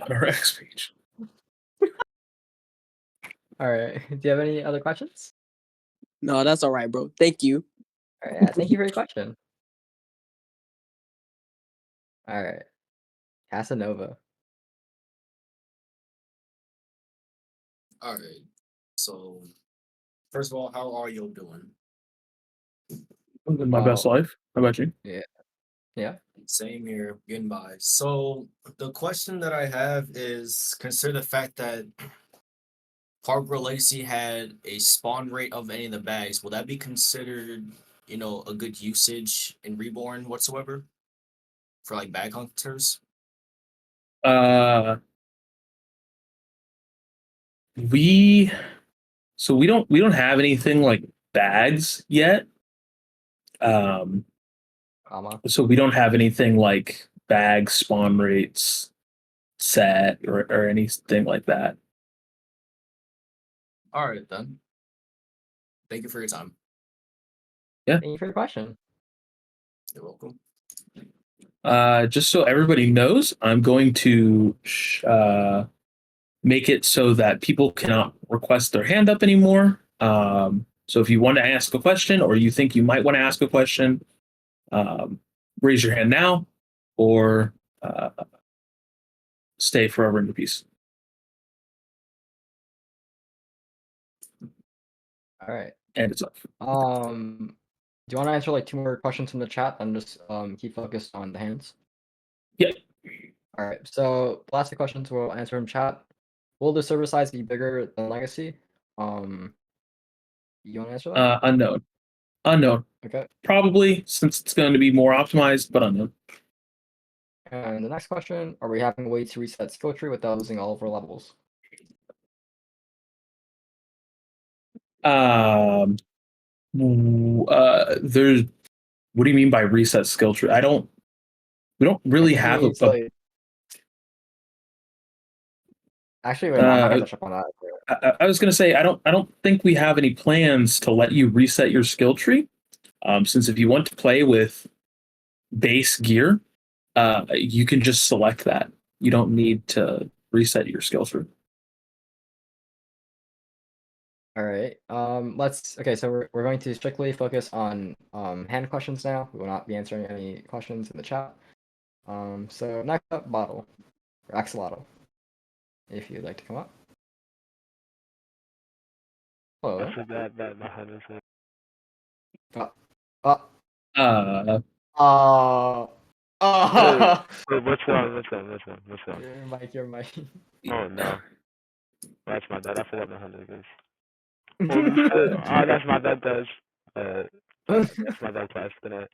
B: On our X page.
C: All right. Do you have any other questions?
Q: No, that's all right, bro. Thank you.
C: All right, yeah, thank you for your question. All right, Casanova.
S: All right. So, first of all, how are you doing?
B: I'm living my best life. How about you?
C: Yeah.
S: Same here, getting by. So, the question that I have is consider the fact that Parkour Legacy had a spawn rate of any of the bags. Will that be considered, a good usage in Reborn whatsoever for like bag hunters?
B: We don't have anything like bags yet. So we don't have anything like bag spawn rates set or anything like that.
S: All right then. Thank you for your time.
B: Yeah.
C: Thank you for your question.
S: You're welcome.
B: Just so everybody knows, I'm going to make it so that people cannot request their hand up anymore. So if you want to ask a question or you think you might want to ask a question, raise your hand now or stay forever in your peace.
C: All right.
B: And it's off.
C: Do you want to answer like 2 more questions from the chat and just keep focused on the hands?
B: Yeah.
C: All right. So the last 2 questions we'll answer in chat. Will the server size be bigger than Legacy? You want to answer that?
B: Unknown.
C: Okay.
B: Probably, since it's going to be more optimized, but unknown.
C: And the next question: are we having a way to reset skill tree without losing all of our levels?
B: There's. What do you mean by reset skill tree? We don't really have a.
C: Like, actually, wait, no, I'm not gonna touch up on that.
B: I was gonna say I don't think we have any plans to let you reset your skill tree. Since if you want to play with base gear, you can just select that. You don't need to reset your skill tree.
C: All right. Okay, so we're going to strictly focus on hand questions now. We will not be answering any questions in the chat. So next up, Bottle or Axolotl, if you'd like to come up. Hello.
D: My hand is
C: What's
D: wrong?
C: Your mic.
D: Oh no. That's my dad. I forgot my hand is. Holy shit. Oh, that's my dad does. That's my dad passed tonight.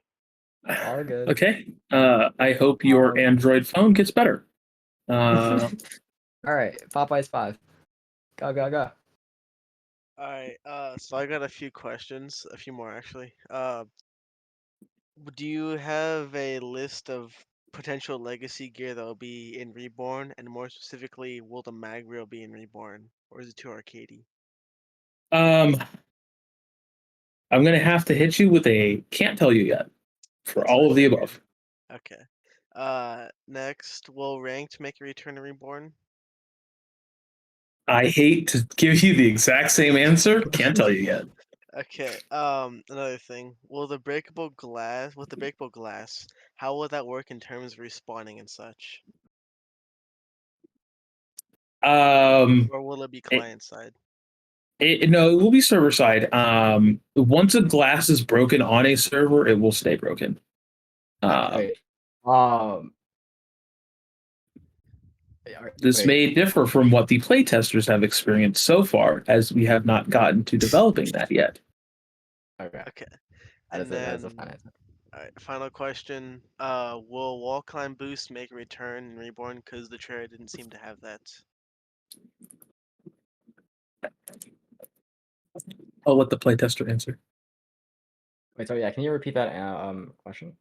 C: All good.
B: Okay. I hope your Android phone gets better.
C: All right, Popeye's 5. Go go go.
T: Alright, so I got a few questions, a few more actually. Do you have a list of potential legacy gear that will be in Reborn, and more specifically, will the mag reel be in Reborn, or is it too arcadey?
B: I'm gonna have to hit you with a can't tell you yet for all of the above.
T: Okay. Next, will ranked make a return to Reborn?
B: I hate to give you the exact same answer. Can't tell you yet.
T: Okay. Another thing. With the breakable glass, how will that work in terms of respawning and such? Or will it be client side?
B: No, it will be server side. Once a glass is broken on a server, it will stay broken. This may differ from what the playtesters have experienced so far, as we have not gotten to developing that yet.
C: Okay.
T: And
C: That's a
T: then,
C: fine answer.
T: alright, final question. Will wall climb boost make a return in Reborn? Because the trailer didn't seem to have that.
B: I'll let the playtester answer.
C: Wait, so yeah, can you repeat that question?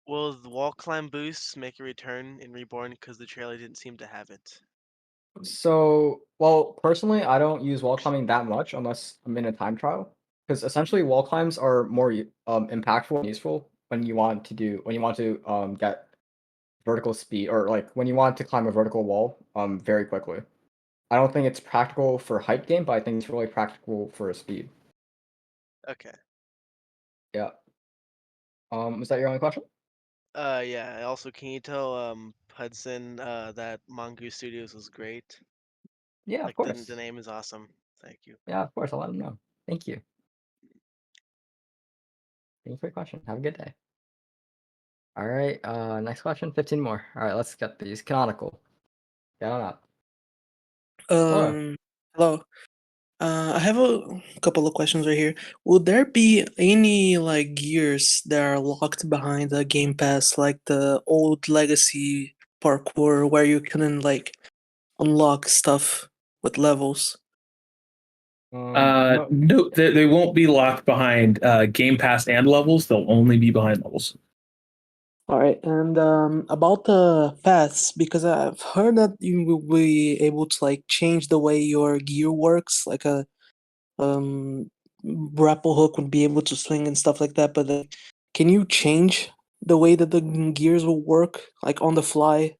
T: Will the wall climb boosts make a return in Reborn? Because the trailer didn't seem to have it.
C: So, well, personally, I don't use wall climbing that much unless I'm in a time trial, because essentially wall climbs are more impactful and useful when you want to get vertical speed, or like when you want to climb a vertical wall very quickly. I don't think it's practical for hype game, but I think it's really practical for speed.
T: Okay.
C: Yeah. Was that your only question?
T: Yeah. Also, can you tell Hudson that Mongoose Studios was great?
C: Yeah, of
T: Like
C: course.
T: the name is awesome. Thank you.
C: Yeah, of course. I'll let him know. Thank you. Thank you for your question. Have a good day. All right. Next question. 15 more. All right. Let's get these canonical. Get on up.
U: Hello. I have a couple of questions right here. Would there be any like gears that are locked behind the Game Pass, like the old legacy parkour, where you couldn't like unlock stuff with levels?
B: No, they won't be locked behind Game Pass and levels. They'll only be behind levels.
U: All right, and about the paths, because I've heard that you will be able to like change the way your gear works, like a grapple hook would be able to swing and stuff like that. But can you change the way that the gears will work, like on the fly?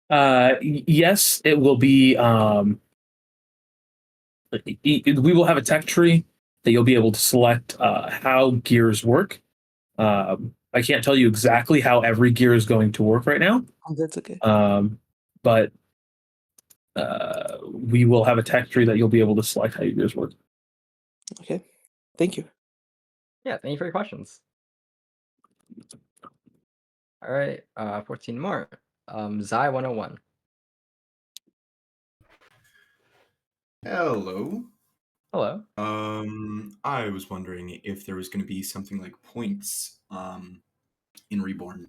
B: Yes, it will be. We will have a tech tree that you'll be able to select how gears work. I can't tell you exactly how every gear is going to work right now,
U: Oh, that's okay.
B: but we will have a tech tree that you'll be able to select how your gears work.
U: Okay, thank you.
C: Yeah, thank you for your questions. All right, 14 more. Zai 101.
E: Hello.
C: Hello.
E: I was wondering if there was going to be something like points in Reborn.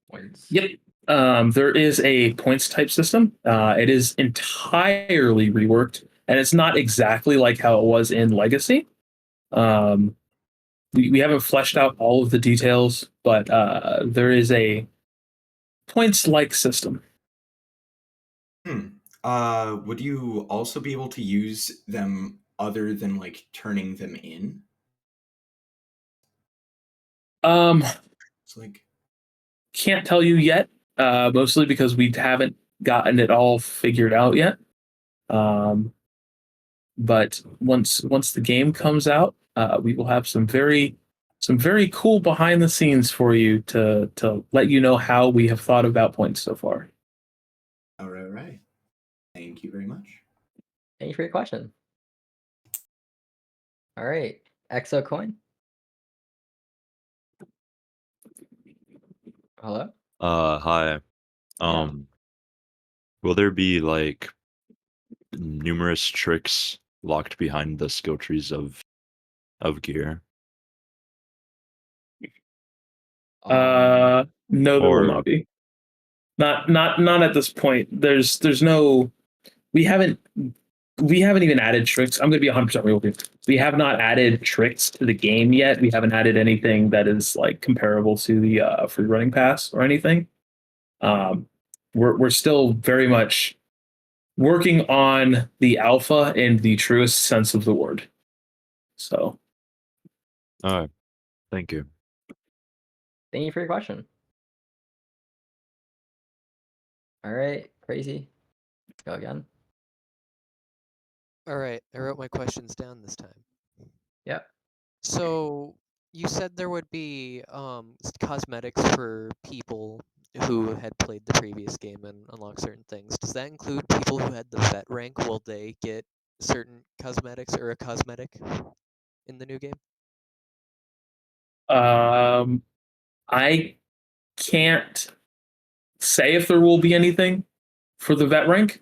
C: Points.
B: Yep. There is a points type system. It is entirely reworked, and it's not exactly like how it was in Legacy. We haven't fleshed out all of the details, but there is a points like system.
E: Would you also be able to use them other than like turning them in?
B: It's like can't tell you yet, mostly because we haven't gotten it all figured out yet. But once the game comes out, we will have some very cool behind the scenes for you to let you know how we have thought about points so far.
E: All right. Thank you very much.
C: Thank you for your question. All right, Exo Coin. Hello.
R: Hi. Will there be like numerous tricks locked behind the skill trees of gear?
B: No, there will
R: Or
B: not be. Not at this point. There's no. We haven't even added tricks. I'm going to be 100% real with you. We have not added tricks to the game yet. We haven't added anything that is like comparable to the free running pass or anything. We're still very much working on the alpha in the truest sense of the word. So,
R: all right. Thank you.
C: Thank you for your question. All right, Crazy. Go again.
F: All right, I wrote my questions down this time.
C: Yep.
F: So you said there would be cosmetics for people who had played the previous game and unlock certain things. Does that include people who had the vet rank? Will they get certain cosmetics or a cosmetic in the new game?
B: I can't say if there will be anything for the vet rank.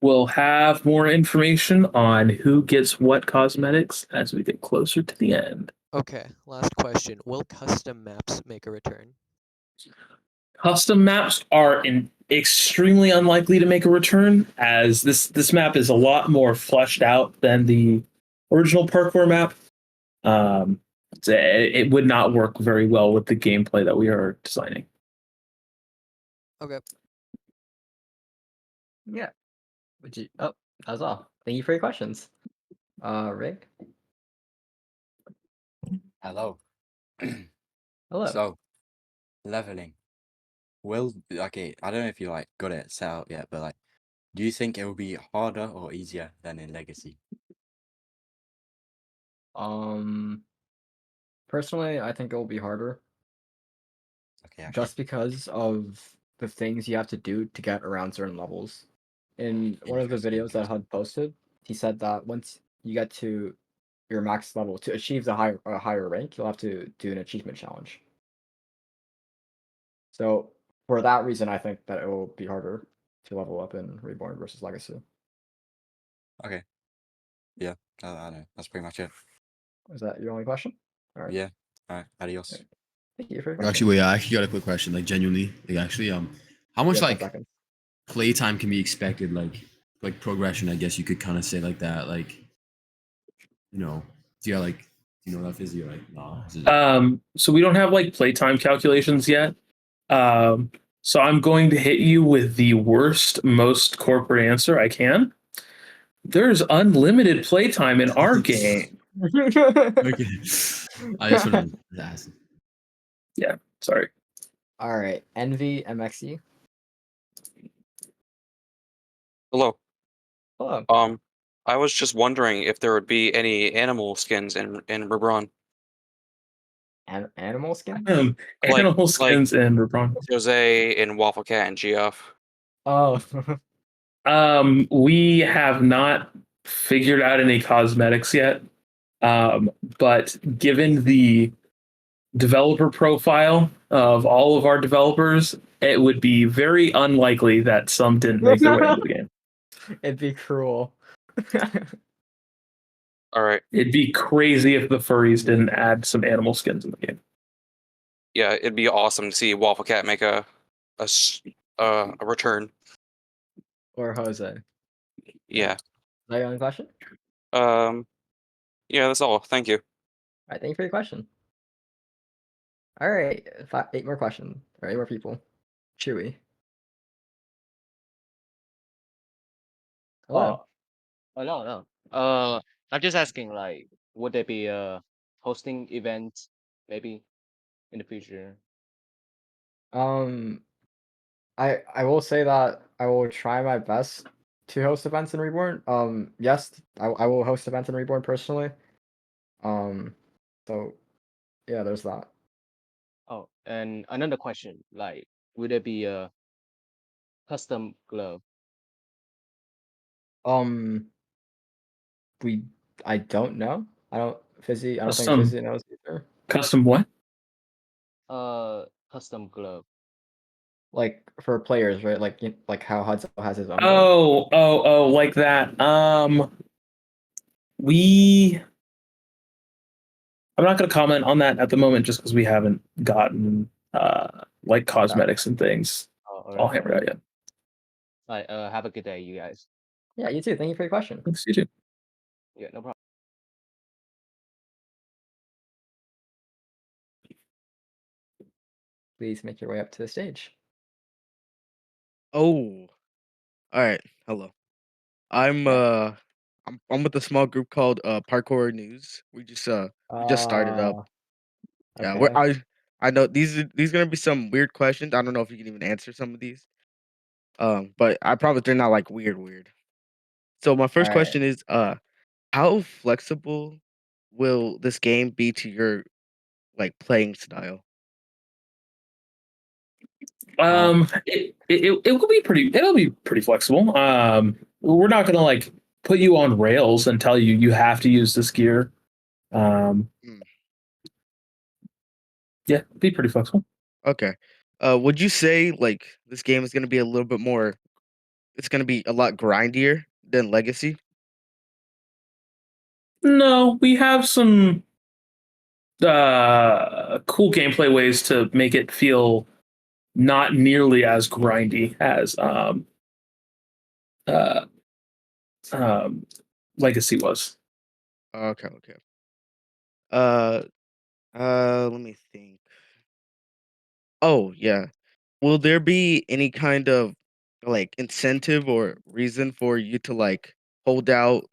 B: We'll have more information on who gets what cosmetics as we get closer to the end.
F: Okay, last question. Will custom maps make a return?
B: Custom maps are extremely unlikely to make a return, as this map is a lot more fleshed out than the original parkour map. It would not work very well with the gameplay that we are designing.
F: Okay.
C: Yeah. Oh, that was all. Thank you for your questions. Rick.
V: Hello.
C: Hello.
V: So, leveling. Okay, I don't know if you like got it set out yet, but like, do you think it will be harder or easier than in Legacy?
C: Personally, I think it will be harder.
V: Okay.
C: Just because of the things you have to do to get around certain levels. In one of the videos that HUD posted, he said that once you get to your max level to achieve the higher rank, you'll have to do an achievement challenge. So for that reason, I think that it will be harder to level up in Reborn versus Legacy.
V: Okay. Yeah, I know. That's pretty much it.
C: Is that your only question? All right.
V: Yeah. All right. Adios.
C: Thank you for your question.
N: Actually, wait, I actually got a quick question. Like, genuinely, like, actually, how much
C: Yeah, 10
N: like
C: seconds.
N: playtime can be expected? Like progression, I guess you could kind of say like that. Like, do you have like Do you know that, Fizzy? Or like, nah.
B: So we don't have like playtime calculations yet. So I'm going to hit you with the worst, most corporate answer I can. There's unlimited playtime in our game.
N: Okay. I just want to ask.
B: Yeah, sorry.
C: All right, Envy MXU.
G: Hello.
C: Hello.
G: I was just wondering if there would be any animal skins in Rebron.
C: Animal skins?
B: Animal skins in Rebron.
G: Jose and Waffle Cat and GF.
C: Oh.
B: We have not figured out any cosmetics yet. But given the developer profile of all of our developers, it would be very unlikely that some didn't make their way into the game.
C: It'd be cruel.
G: All right.
B: It'd be crazy if the furries didn't add some animal skins in the game.
G: Yeah, it'd be awesome to see Waffle Cat make a return.
C: Or Jose.
G: Yeah.
C: Is that your only question?
G: Yeah, that's all. Thank you.
C: All right, thank you for your question. All right, 8 more questions. Or 8 more people. Chewy. Hello.
H: Oh no, no. I'm just asking, like, would there be a hosting event maybe in the future?
C: I will say that I will try my best to host events in Reborn. Yes, I will host events in Reborn personally. So yeah, there's that.
H: Oh, and another question, like, would there be a custom glove?
C: Um, I don't know. I don't think
B: Custom.
C: Fizzy knows either.
B: Custom what?
H: Custom glove.
C: Like for players, right? Like how Hudson has his own. glove.
B: Oh, like that. We. I'm not going to comment on that at the moment, just because we haven't gotten like cosmetics and things all hammered out yet.
H: Like, have a good day, you guys.
C: Yeah, you too. Thank you for your question.
B: Thanks, you too.
H: Yeah, no problem.
C: Please make your way up to the stage.
I: Oh, all right. Hello. I'm I'm with a small group called Parkour News. We just started up. Yeah,
C: Okay.
I: I know these gonna be some weird questions. I don't know if you can even answer some of these. But I promise they're not like weird. So my first
C: Alright.
I: question is how flexible will this game be to your like playing style?
B: It will be pretty flexible. We're not gonna like put you on rails and tell you have to use this gear. Yeah, be pretty flexible.
I: Okay. Would you say like this game is gonna be a little bit more? It's gonna be a lot grindier than Legacy.
B: No, we have some cool gameplay ways to make it feel not nearly as grindy as uh, um, Legacy was.
I: Okay. Uh, let me think. Oh yeah. Will there be any kind of like incentive or reason for you to like hold out?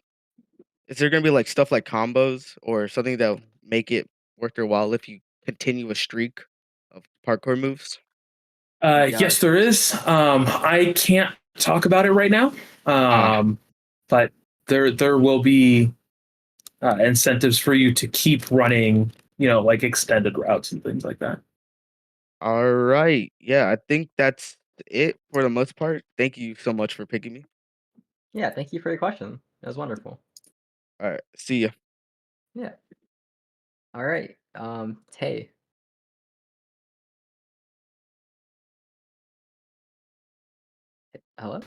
I: Is there gonna be like stuff like combos or something that'll make it worth your while if you continue a streak of parkour moves?
B: Yes, there is. I can't talk about it right now, but there will be incentives for you to keep running, like extended routes and things like that.
I: All right. Yeah, I think that's it for the most part. Thank you so much for picking me.
C: Yeah, thank you for your question. That was wonderful.
I: All right. See ya.
C: Yeah. All right. Tay. Hello?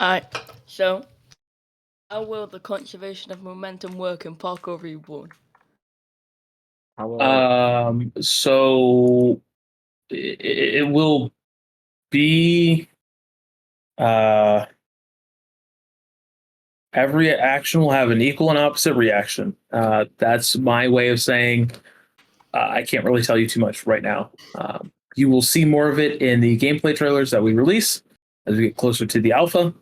W: Alright, so how will the conservation of momentum work in Parkour Reborn?
B: So it will be Every action will have an equal and opposite reaction. That's my way of saying I can't really tell you too much right now. You will see more of it in the gameplay trailers that we release as we get closer to the alpha,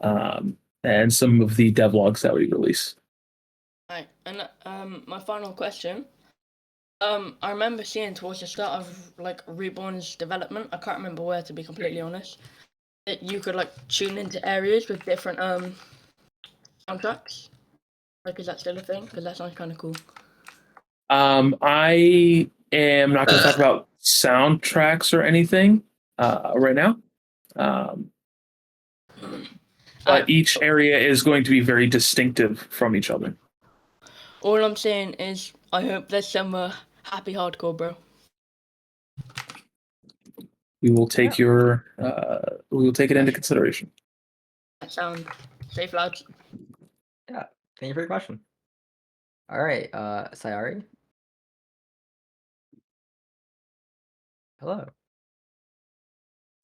B: and some of the devlogs that we release.
W: Right, and my final question. I remember seeing towards the start of like Reborn's development, I can't remember where, to be completely honest, that you could like tune into areas with different soundtracks. Like, is that still a thing? Because that sounds kind of cool.
B: I am not going to talk about soundtracks or anything right now. But each area is going to be very distinctive from each other.
W: All I'm saying is, I hope there's some happy hardcore, bro.
B: We will take we will take it into consideration.
W: That sounds safe, lads.
C: Yeah, thank you for your question. All right, Sayari. Hello.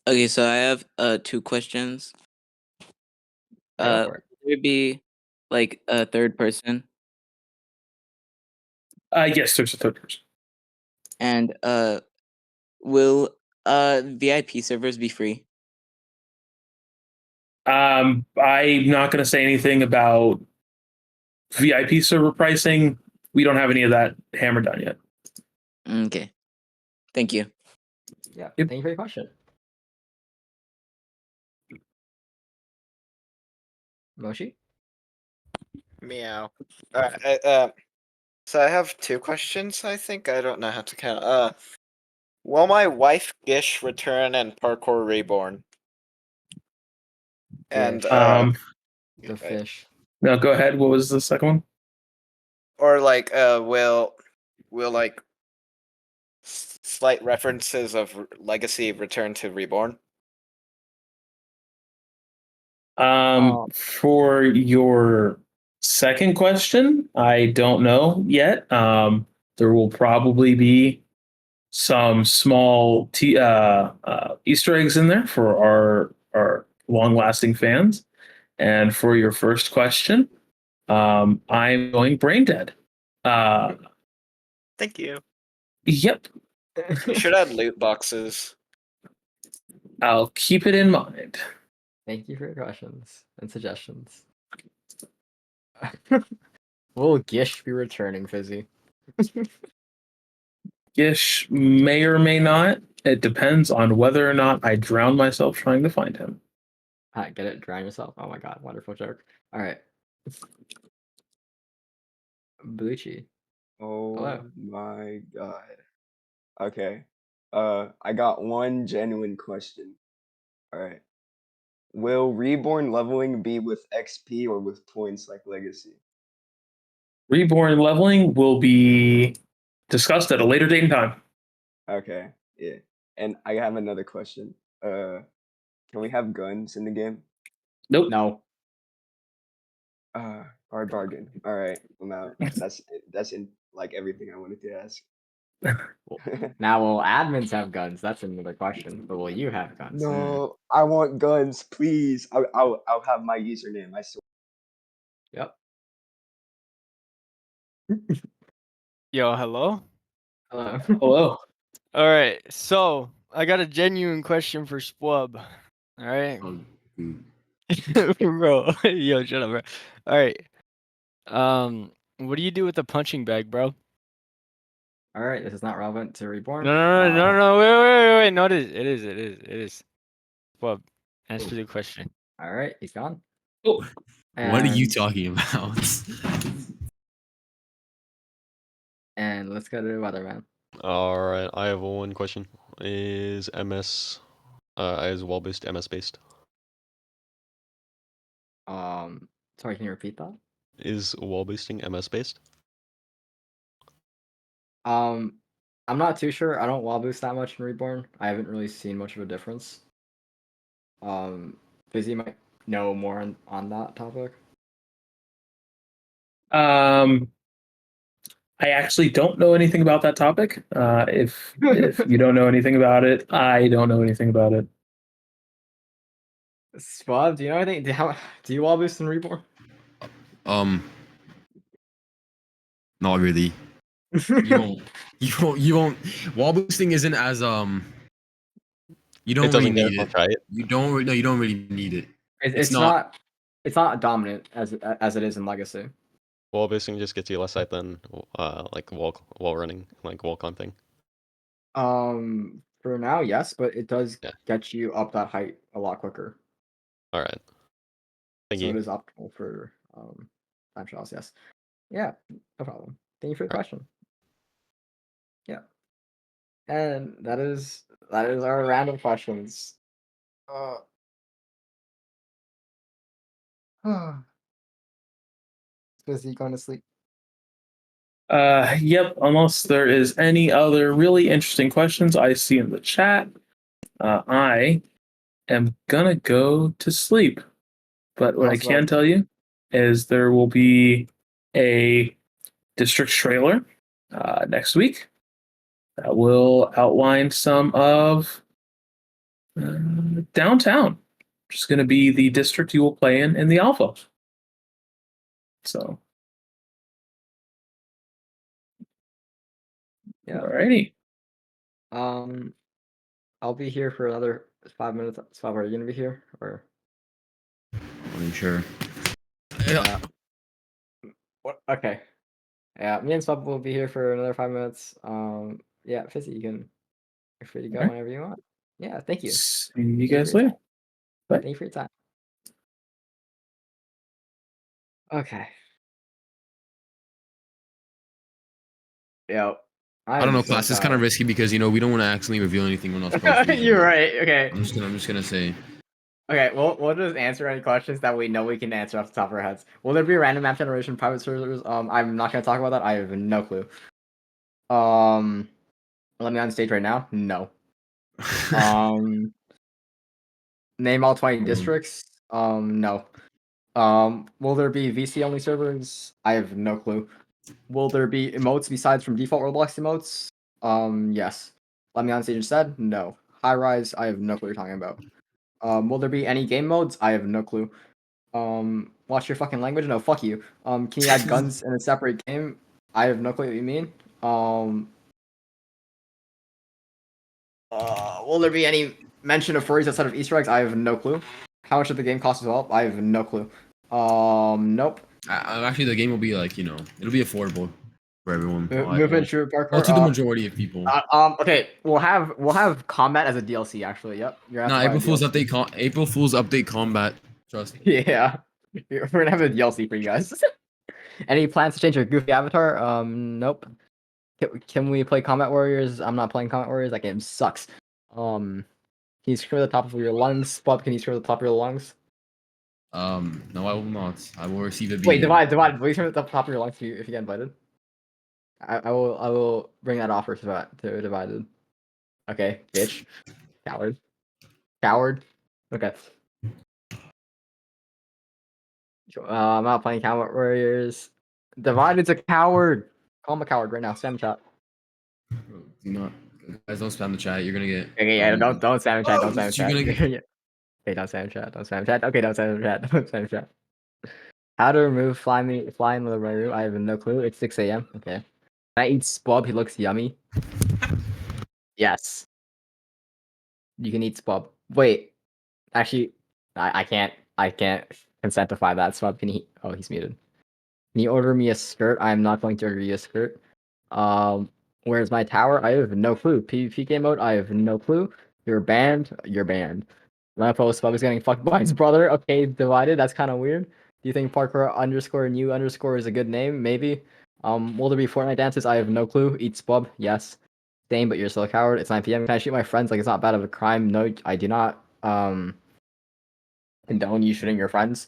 J: Okay, so I have 2 questions.
C: Go for it.
J: Would it be like a third person?
B: Yes, there's a third person.
J: And will VIP servers be free?
B: I'm not going to say anything about VIP server pricing. We don't have any of that hammered down yet.
J: Okay. Thank you.
C: Yeah, thank you for your question. Moshi?
K: Meow. So I have 2 questions, I think. I don't know how to count. Will my wife Gish return in Parkour Reborn? And
C: the fish.
B: No, go ahead. What was the second one?
K: Or like will like slight references of Legacy return to Reborn?
B: For your second question, I don't know yet. There will probably be some small Easter eggs in there for our long-lasting fans. And for your first question, I'm going brain dead.
K: Thank you.
B: Yep.
K: You should add loot boxes.
B: I'll keep it in mind.
C: Thank you for your questions and suggestions. Will Gish be returning, Fizzy?
B: Gish may or may not. It depends on whether or not I drown myself trying to find him.
C: Get it? Drown yourself? Oh my god, wonderful joke. All right. Blucci.
L: Oh
C: Hello.
L: my god. Okay. I got one genuine question. All right. Will reborn leveling be with XP or with points like Legacy?
B: Reborn leveling will be discussed at a later date and time.
L: Okay. Yeah. And I have another question. Can we have guns in the game?
B: Nope.
C: No.
L: Hard bargain. All right. I'm out. That's in like everything I wanted to ask.
C: Now, will admins have guns? That's another question. But will you have guns?
L: No, I want guns, please. I'll have my username. I swear.
C: Yep.
M: Yo, hello?
C: Hello.
B: Hello.
M: All right, so I got a genuine question for Spwub. All right. Bro, yo, shut up, bro. All right. What do you do with the punching bag, bro?
C: All right, this is not relevant to Reborn.
M: No, wait. No, it is. Spwub, answer the question.
C: All right, he's gone.
B: Oh.
N: What are you
C: And-
N: talking about?
C: And let's go to Weatherman.
Y: All right, I have one question. Is wall-based MS based?
C: Sorry, can you repeat that?
Y: Is wall-basting MS based?
C: I'm not too sure. I don't wall boost that much in Reborn. I haven't really seen much of a difference. Fizzy might know more on that topic.
B: I actually don't know anything about that topic. If you don't know anything about it, I don't know anything about it.
C: Spwab, do you know anything? Do you wall boost in Reborn?
N: Not really. You won't. Wall boosting isn't as You don't really
H: doesn't get
N: need
H: everyone
N: it.
H: try it?
N: You don't. No, you don't really need it.
C: It's not. It's not dominant as it is in Legacy.
H: Wall boosting just gets you less height than like wall running, like wall climbing.
C: For now, yes, but it does
H: Yeah.
C: get you up that height a lot quicker.
H: All right. Thank
C: So
H: you.
C: it is optimal for time trials. Yes. Yeah. No problem. Thank you for the question. Yeah. And that is our random questions. Is he going to sleep?
B: Yep, unless there is any other really interesting questions I see in the chat, I am gonna go to sleep. But what I
C: How's
B: can
C: that?
B: tell you is there will be a district trailer next week that will outline some of downtown, which is going to be the district you will play in the alpha. So,
C: Yeah.
B: alrighty.
C: I'll be here for another 5 minutes. Swab, are you gonna be here or?
N: I'm sure.
C: Yeah. What? Okay. Yeah, me and Swab will be here for another 5 minutes. Yeah, Fizzy, you're free to go
B: Okay.
C: whenever you want. Yeah, thank you.
B: See you
C: Thank
B: guys
C: for your
B: later.
C: time.
B: Bye.
C: Thank you for your time. Okay. Yo,
N: I don't know,
C: so
N: class. It's kind of
C: tired.
N: risky because we don't want to accidentally reveal anything we're not supposed to.
C: You're right. Okay.
N: I'm just gonna say.
C: Okay, we'll just answer any questions that we know we can answer off the top of our heads. Will there be random map generation private servers? I'm not gonna talk about that. I have no clue. Let me on stage right now. No. Name all 20 districts. No. Will there be VC only servers? I have no clue. Will there be emotes besides from default Roblox emotes? Yes. Let me on stage instead? No. High rise, I have no clue what you're talking about. Will there be any game modes? I have no clue. Watch your fucking language? No, fuck you. Can you add guns in a separate game? I have no clue what you mean. Will there be any mention of furries outside of Easter eggs? I have no clue. How much did the game cost as well? I have no clue. Nope.
N: Actually, the game will be like it'll be affordable for everyone.
C: Movement through parkour.
N: Well, to the majority of people.
C: Okay, we'll have combat as a DLC. Actually, yep. You're
N: Nah, April Fool's update. April Fool's update combat. Trust.
C: Yeah, we're gonna have a DLC for you guys. Any plans to change your goofy avatar? Nope. Can we play Combat Warriors? I'm not playing Combat Warriors. That game sucks. Can you scream at the top of your lungs? Bob, can you scream at the top of your lungs?
N: No, I will not. I will receive a beating.
C: Wait, divide. Will you scream at the top of your lungs if you get invited? I will bring that offer to divided. Okay, bitch. Coward. Okay. I'm not playing Combat Warriors. Divided's a coward. Call him a coward right now. Spam chat.
N: Do not, guys. Don't spam the chat. You're gonna get.
C: Okay, yeah, don't spam chat. Don't spam
N: You're gonna
C: chat.
N: get.
C: Okay, don't spam chat. Don't spam chat. Okay, don't spam chat. Don't spam chat. How to remove fly in the room? I have no clue. It's 6 a.m. Okay. Can I eat spub? He looks yummy. Yes. You can eat spub. Wait. Actually, I can't consentify that. Spub, can he? Oh, he's muted. Can you order me a skirt? I am not going to order you a skirt. Where's my tower? I have no clue. PvP game mode? I have no clue. You're banned. You're banned. My post Spub is getting fucked by his brother. Okay, divided. That's kind of weird. Do you think Parkour _new_ is a good name? Maybe. Will there be Fortnite dances? I have no clue. Eat Spub? Yes. Same, but you're still a coward. It's 9 p.m. Can I shoot my friends? Like it's not bad of a crime. No, I do not condone you shooting your friends.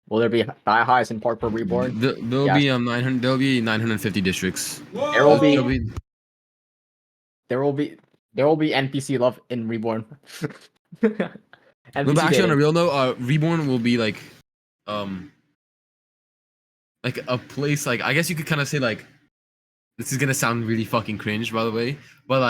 C: Will there be highs in Parkour Reborn?
N: There'll
C: Yes.
N: be 900. There'll be 950 districts.
C: There will be NPC love in Reborn.
N: No, but actually, on a real note, Reborn will be like a place like I guess you could kind of say like this is gonna sound really fucking cringe, by the way, but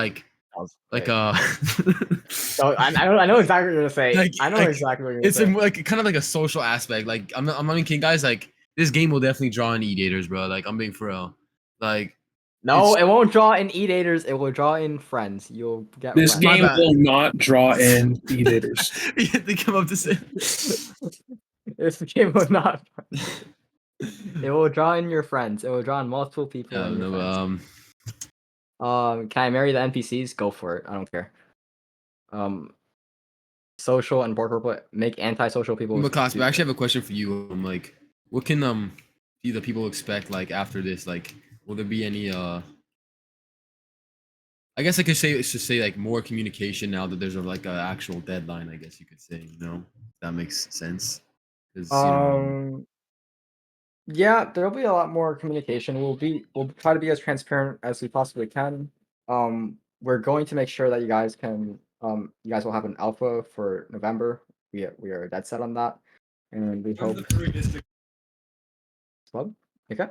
C: So I know exactly what you're gonna say. I know exactly what you're gonna
N: it's
C: say.
N: like kind of like a social aspect. Like I'm not even kidding, guys. Like this game will definitely draw in Edators, bro. Like I'm being for real. Like
C: No,
N: it's-
C: it won't draw in Edators. It will draw in friends. You'll get
B: This
C: friends.
B: game will not draw in Edators.
N: they come up to say
C: This game will not. It will draw in your friends. It will draw in multiple people
N: Yeah,
C: in your
N: no,
C: friends. Can I marry the NPCs? Go for it. I don't care. Social and Parkour make antisocial people.
N: Makas,
C: do
N: but I actually have a question for you. Like, what can the people expect like after this? Like, will there be any I guess I could say it's just say like more communication now that there's like an actual deadline. I guess you could say, you know, if that makes sense. 'Cause, you know,
C: Yeah, there'll be a lot more communication. We'll try to be as transparent as we possibly can. We're going to make sure that you guys will have an alpha for November. We are dead set on that, and we hope. Club? Okay.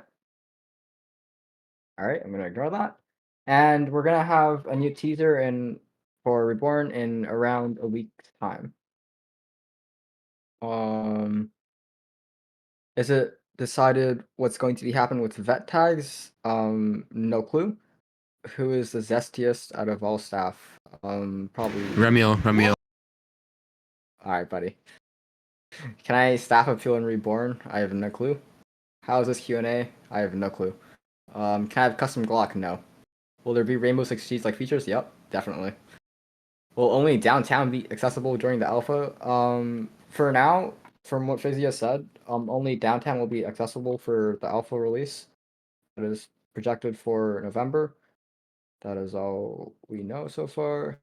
C: All right, I'm gonna ignore that, and we're gonna have a new teaser for Reborn in around a week's time. Is it decided what's going to be happening with vet tags? No clue. Who is the zestiest out of all staff? Probably
N: Remiel.
C: All right, buddy. Can I staff appeal in Reborn? I have no clue. How is this Q&A? I have no clue. Can I have custom Glock? No. Will there be Rainbow Six Siege like features? Yep, definitely. Will only downtown be accessible during the alpha? For now, from what Fizzy has said, only downtown will be accessible for the alpha release. That is projected for November. That is all we know so far.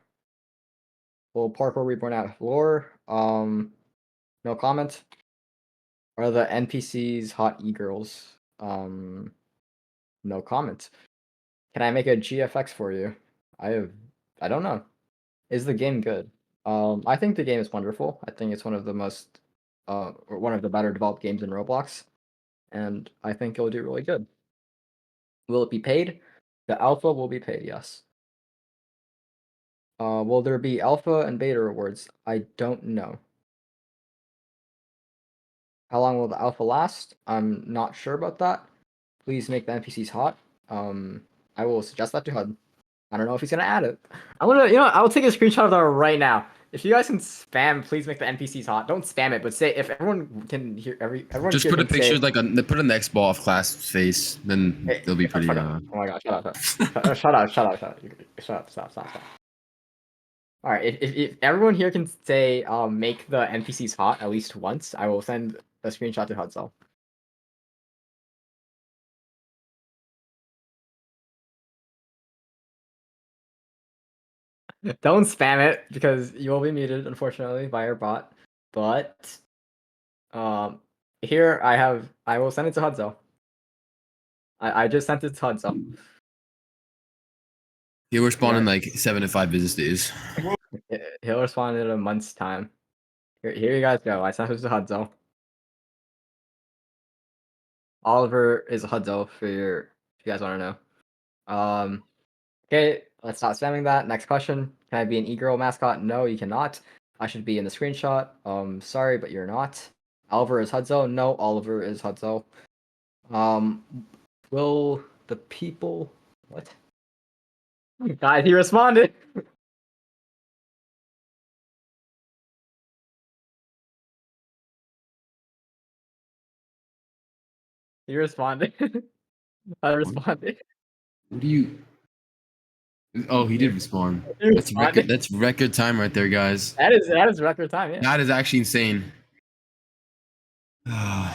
C: Will Parkour Reborn out lore? No comment. Are the NPCs hot e-girls? No comment. Can I make a GFX for you? I don't know. Is the game good? I think the game is wonderful. I think it's one of the most or one of the better developed games in Roblox, and I think it'll do really good. Will it be paid? The alpha will be paid, yes. Will there be alpha and beta rewards? I don't know. How long will the alpha last? I'm not sure about that. Please make the NPCs hot. I will suggest that to HUD. I don't know if he's gonna add it. I will take a screenshot of that right now. If you guys can spam, please make the NPCs hot. Don't spam it, but say if everyone can hear everyone.
N: just
C: here
N: put a
C: can
N: picture
C: say,
N: like put an X ball off class face, then they'll be pretty.
C: Shut up. Oh my god, shut up. Shut up. Stop. All right, if everyone here can say make the NPCs hot at least once, I will send a screenshot to Hudsel. Don't spam it because you will be muted, unfortunately, by our bot. But here I will send it to Hudsel. I just sent it to Hudsel.
N: He'll respond in like 7 to 5 business days.
C: He'll respond in a month's time. Here you guys go. I sent it to Hudsel. Oliver is Hudsel if you guys want to know. Okay, let's stop spamming that. Next question. Can I be an e-girl mascot? No, you cannot. I should be in the screenshot. Sorry, but you're not. Oliver is Hudsel. No, Oliver is Hudsel. Will the people what? Guys, he responded. He responded. I responded.
N: What do you? Oh, he did respond.
C: He
N: That's record.
C: responded.
N: That's record time right there, guys.
C: That is record time. Yeah.
N: That is actually insane.
C: All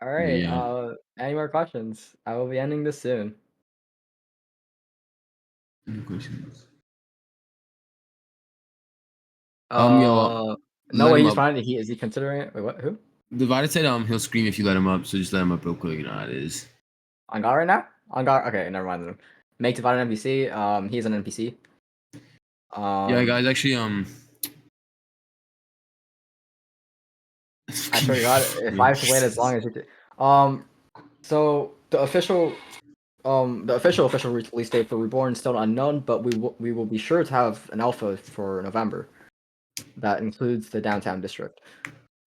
C: right.
N: Yeah.
C: Any more questions? I will be ending this soon.
N: Any questions?
C: No
N: let
C: way
N: him
C: he's
N: up.
C: finding it. Is he considering it? Wait, what? Who?
N: Divided said he'll scream if you let him up, so just let him up real quick. You know how it is.
C: On guard right now? On guard. Okay, never mind then. Make Divide an NPC. He's an NPC.
N: Yeah, guys. Actually,
C: I swear to God, if I have to wait as long as you do. So the official release date for Reborn is still unknown, but we will be sure to have an alpha for November. That includes the downtown district.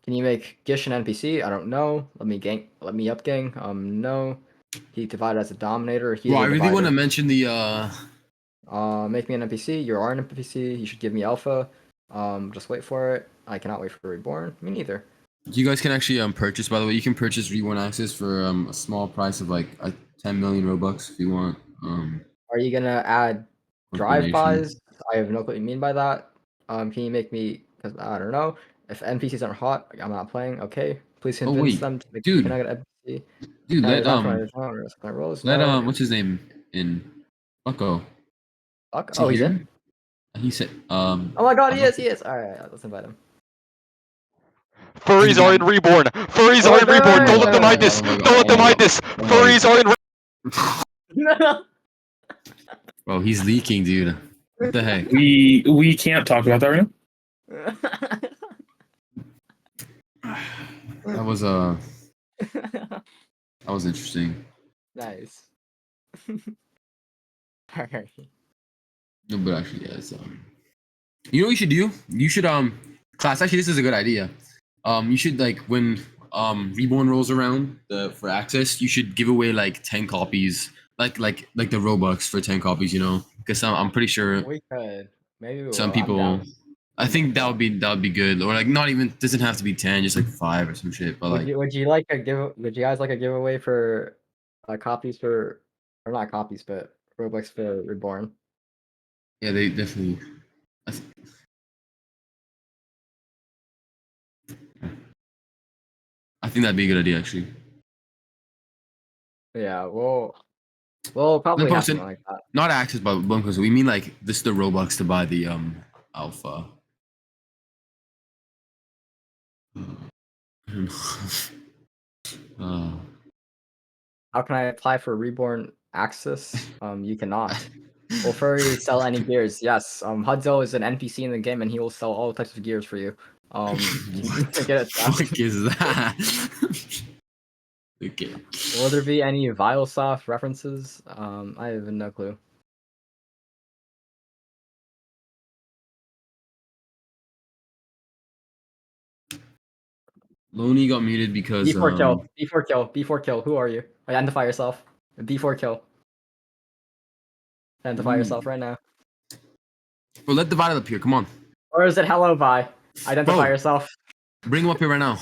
C: Can you make Gish an NPC? I don't know. Let me up gang. No. He divided as a dominator. He's
N: Well, I
C: a
N: really want to
C: divider.
N: mention the
C: Make me an NPC. You are an NPC. You should give me alpha. Just wait for it. I cannot wait for Reborn. Me neither.
N: You guys can actually purchase. By the way, you can purchase Reborn access for a small price of like 10 million Robux if you want.
C: Are you gonna add
N: Or
C: drive-bys? I have no clue what you mean by that. Can you make me? Because I don't know. If NPCs aren't hot, I'm not playing. Okay, please
N: Oh
C: convince
N: wait,
C: them to make.
N: dude.
C: Can I get an NPC?
N: Dude,
C: Can I
N: let
C: adopt my genres? Can I rolls? No.
N: what's his name in Bucko?
C: Fuck.
N: Is he
C: Oh, he's
N: here?
C: in.
N: He said
C: Oh my god, he is. He is. All right, let's invite him.
Y: Furries are in Reborn. Furries are in Reborn. Don't let them hide this. Don't let them hide this. Furries are in.
N: Bro, he's leaking, dude. What the heck?
B: We can't talk about that right now.
N: That was interesting.
C: Nice. Alright.
N: No, but actually, yeah, it's you know what you should do? You should class. Actually, this is a good idea. You should like when Reborn rolls around for access, you should give away like 10 copies, like the Robux for 10 copies. You know, because I'm pretty sure
C: We could. Maybe we
N: some
C: will. I'm
N: people.
C: down.
N: I think that would be good, or like not even doesn't have to be 10, just like 5 or some shit. But like,
C: Would you like a Would you guys like a giveaway for copies for, or not copies, but Robux for Reborn?
N: yeah, they definitely. I think that'd be a good idea, actually.
C: Yeah, we'll probably have something like that.
N: Not access, but one person. We mean like this is the Robux to buy the alpha.
C: How can I apply for Reborn access? You cannot. Will Furry sell any gears? Yes. Hudzo is an NPC in the game, and he will sell all types of gears for you. To get it done.
N: Fuck is that? Okay.
C: Will there be any Vilesoft references? I have no clue.
N: Loney got muted because
C: B4 kill. B4 kill. B4 kill. Who are you? Identify yourself. B4 kill. Identify yourself right now.
N: Bro, let Divided up here. Come on.
C: Or is it hello bye? Identify
N: Bro,
C: yourself.
N: Bring him up here right now.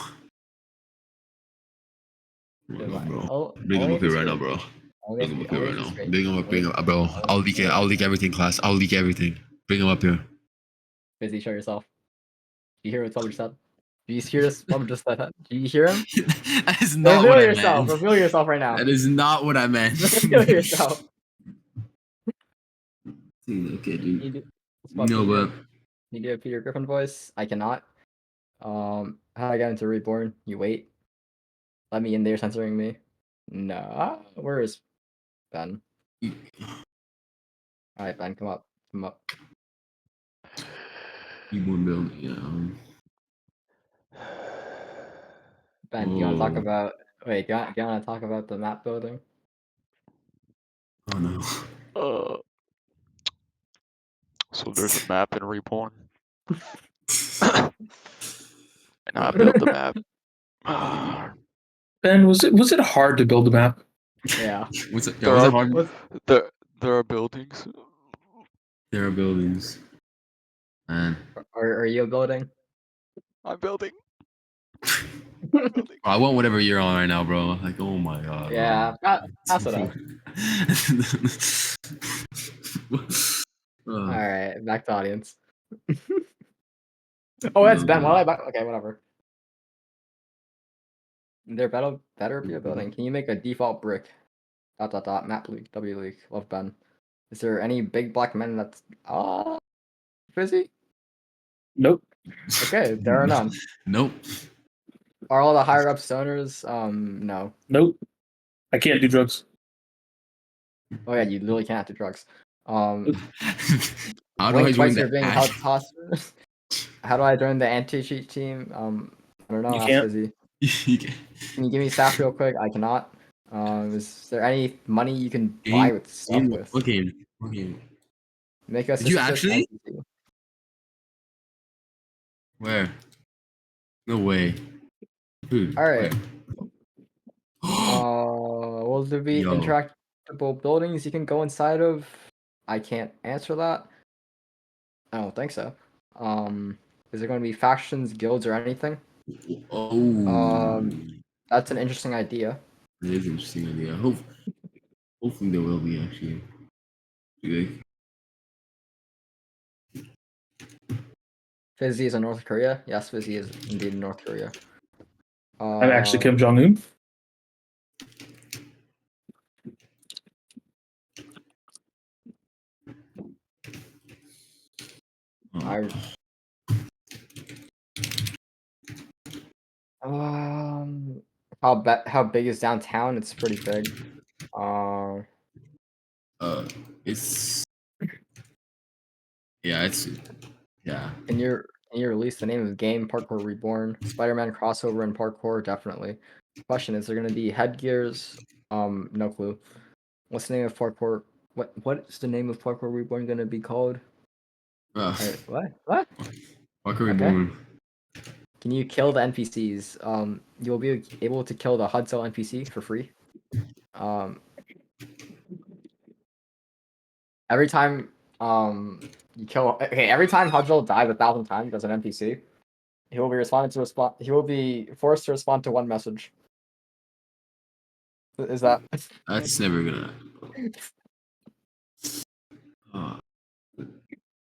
C: Oh,
N: Bring him up here right now, bro. Bring him up here right now. Bring him up, bro. I'll leak everything, class. I'll leak everything. Bring him up here.
C: Busy, show yourself. Do you hear what Twubber said? Do you hear this? Twubber just said. Do you hear him?
N: That is not
C: Reveal
N: what
C: yourself.
N: I meant.
C: Reveal yourself right now.
N: That is not what I meant.
C: Reveal yourself.
N: Okay, dude.
C: No,
N: No, but
C: you do a Peter Griffin voice. I cannot. How do I get into Reborn? You wait. Let me in there censoring me. No. Where is Ben? Alright, Ben, come up. Come up.
N: Reborn build, yeah.
C: Ben, do you want to talk
N: Oh.
C: about? Wait, do you want to talk about the map building?
N: Oh no.
Y: So there's a map in Reborn. And I built the map.
B: Ben, was it hard to build a map?
C: Yeah.
N: Was it
Y: There
N: hard?
Y: there are buildings.
N: There are buildings. Man.
C: Are you building?
Y: I'm building.
N: I want whatever you're on right now, bro. Like, oh my god.
C: Yeah, pass it up. Alright, back to audience. Oh, that's Ben. Why did I back? Okay, whatever. There better be a building. Can you make a default brick? ... Map leak. W leak. Love Ben. Is there any big black men that's fizzy?
B: Nope.
C: Okay, there are none.
N: Nope.
C: Are all the higher up stoners? No.
B: Nope. I can't do drugs.
C: Oh yeah, you literally can't do drugs.
N: How do I
C: Blink
N: join
C: twice
N: the
C: you're being
N: ash?
C: tossed. How do I join the anti-cheat team? I don't know.
B: You
C: Ask
B: can't.
C: Fizzy. Can you give me staff real quick? I cannot. Is there any money you can buy with stuff with?
N: What game? What game?
C: Make us.
N: Did you actually? Where? No way.
C: All right. Will there be
N: Yo.
C: interactable buildings you can go inside of? I can't answer that. I don't think so. Is there going to be factions, guilds, or anything?
N: Oh.
C: That's an interesting idea.
N: It is an interesting idea. Hopefully there will be actually. Good.
C: Fizzy is in North Korea. Yes, Fizzy is indeed in North Korea.
B: I'm actually Kim Jong Un.
C: I how big is downtown? It's pretty big.
N: It's yeah, it's yeah.
C: Can you release the name of the game? Parkour Reborn, Spider-Man crossover and parkour, definitely. Question: is there going to be headgears? No clue. What's the name of parkour? What is the name of Parkour Reborn going to be called? What?
N: Parkour
C: Okay.
N: Reborn.
C: Can you kill the NPCs? You'll be able to kill the Hudsell NPC for free. Every time you kill every time Hudsell dies 1,000 times as an NPC, he will be forced to respond to one message. Is that
N: That's never gonna.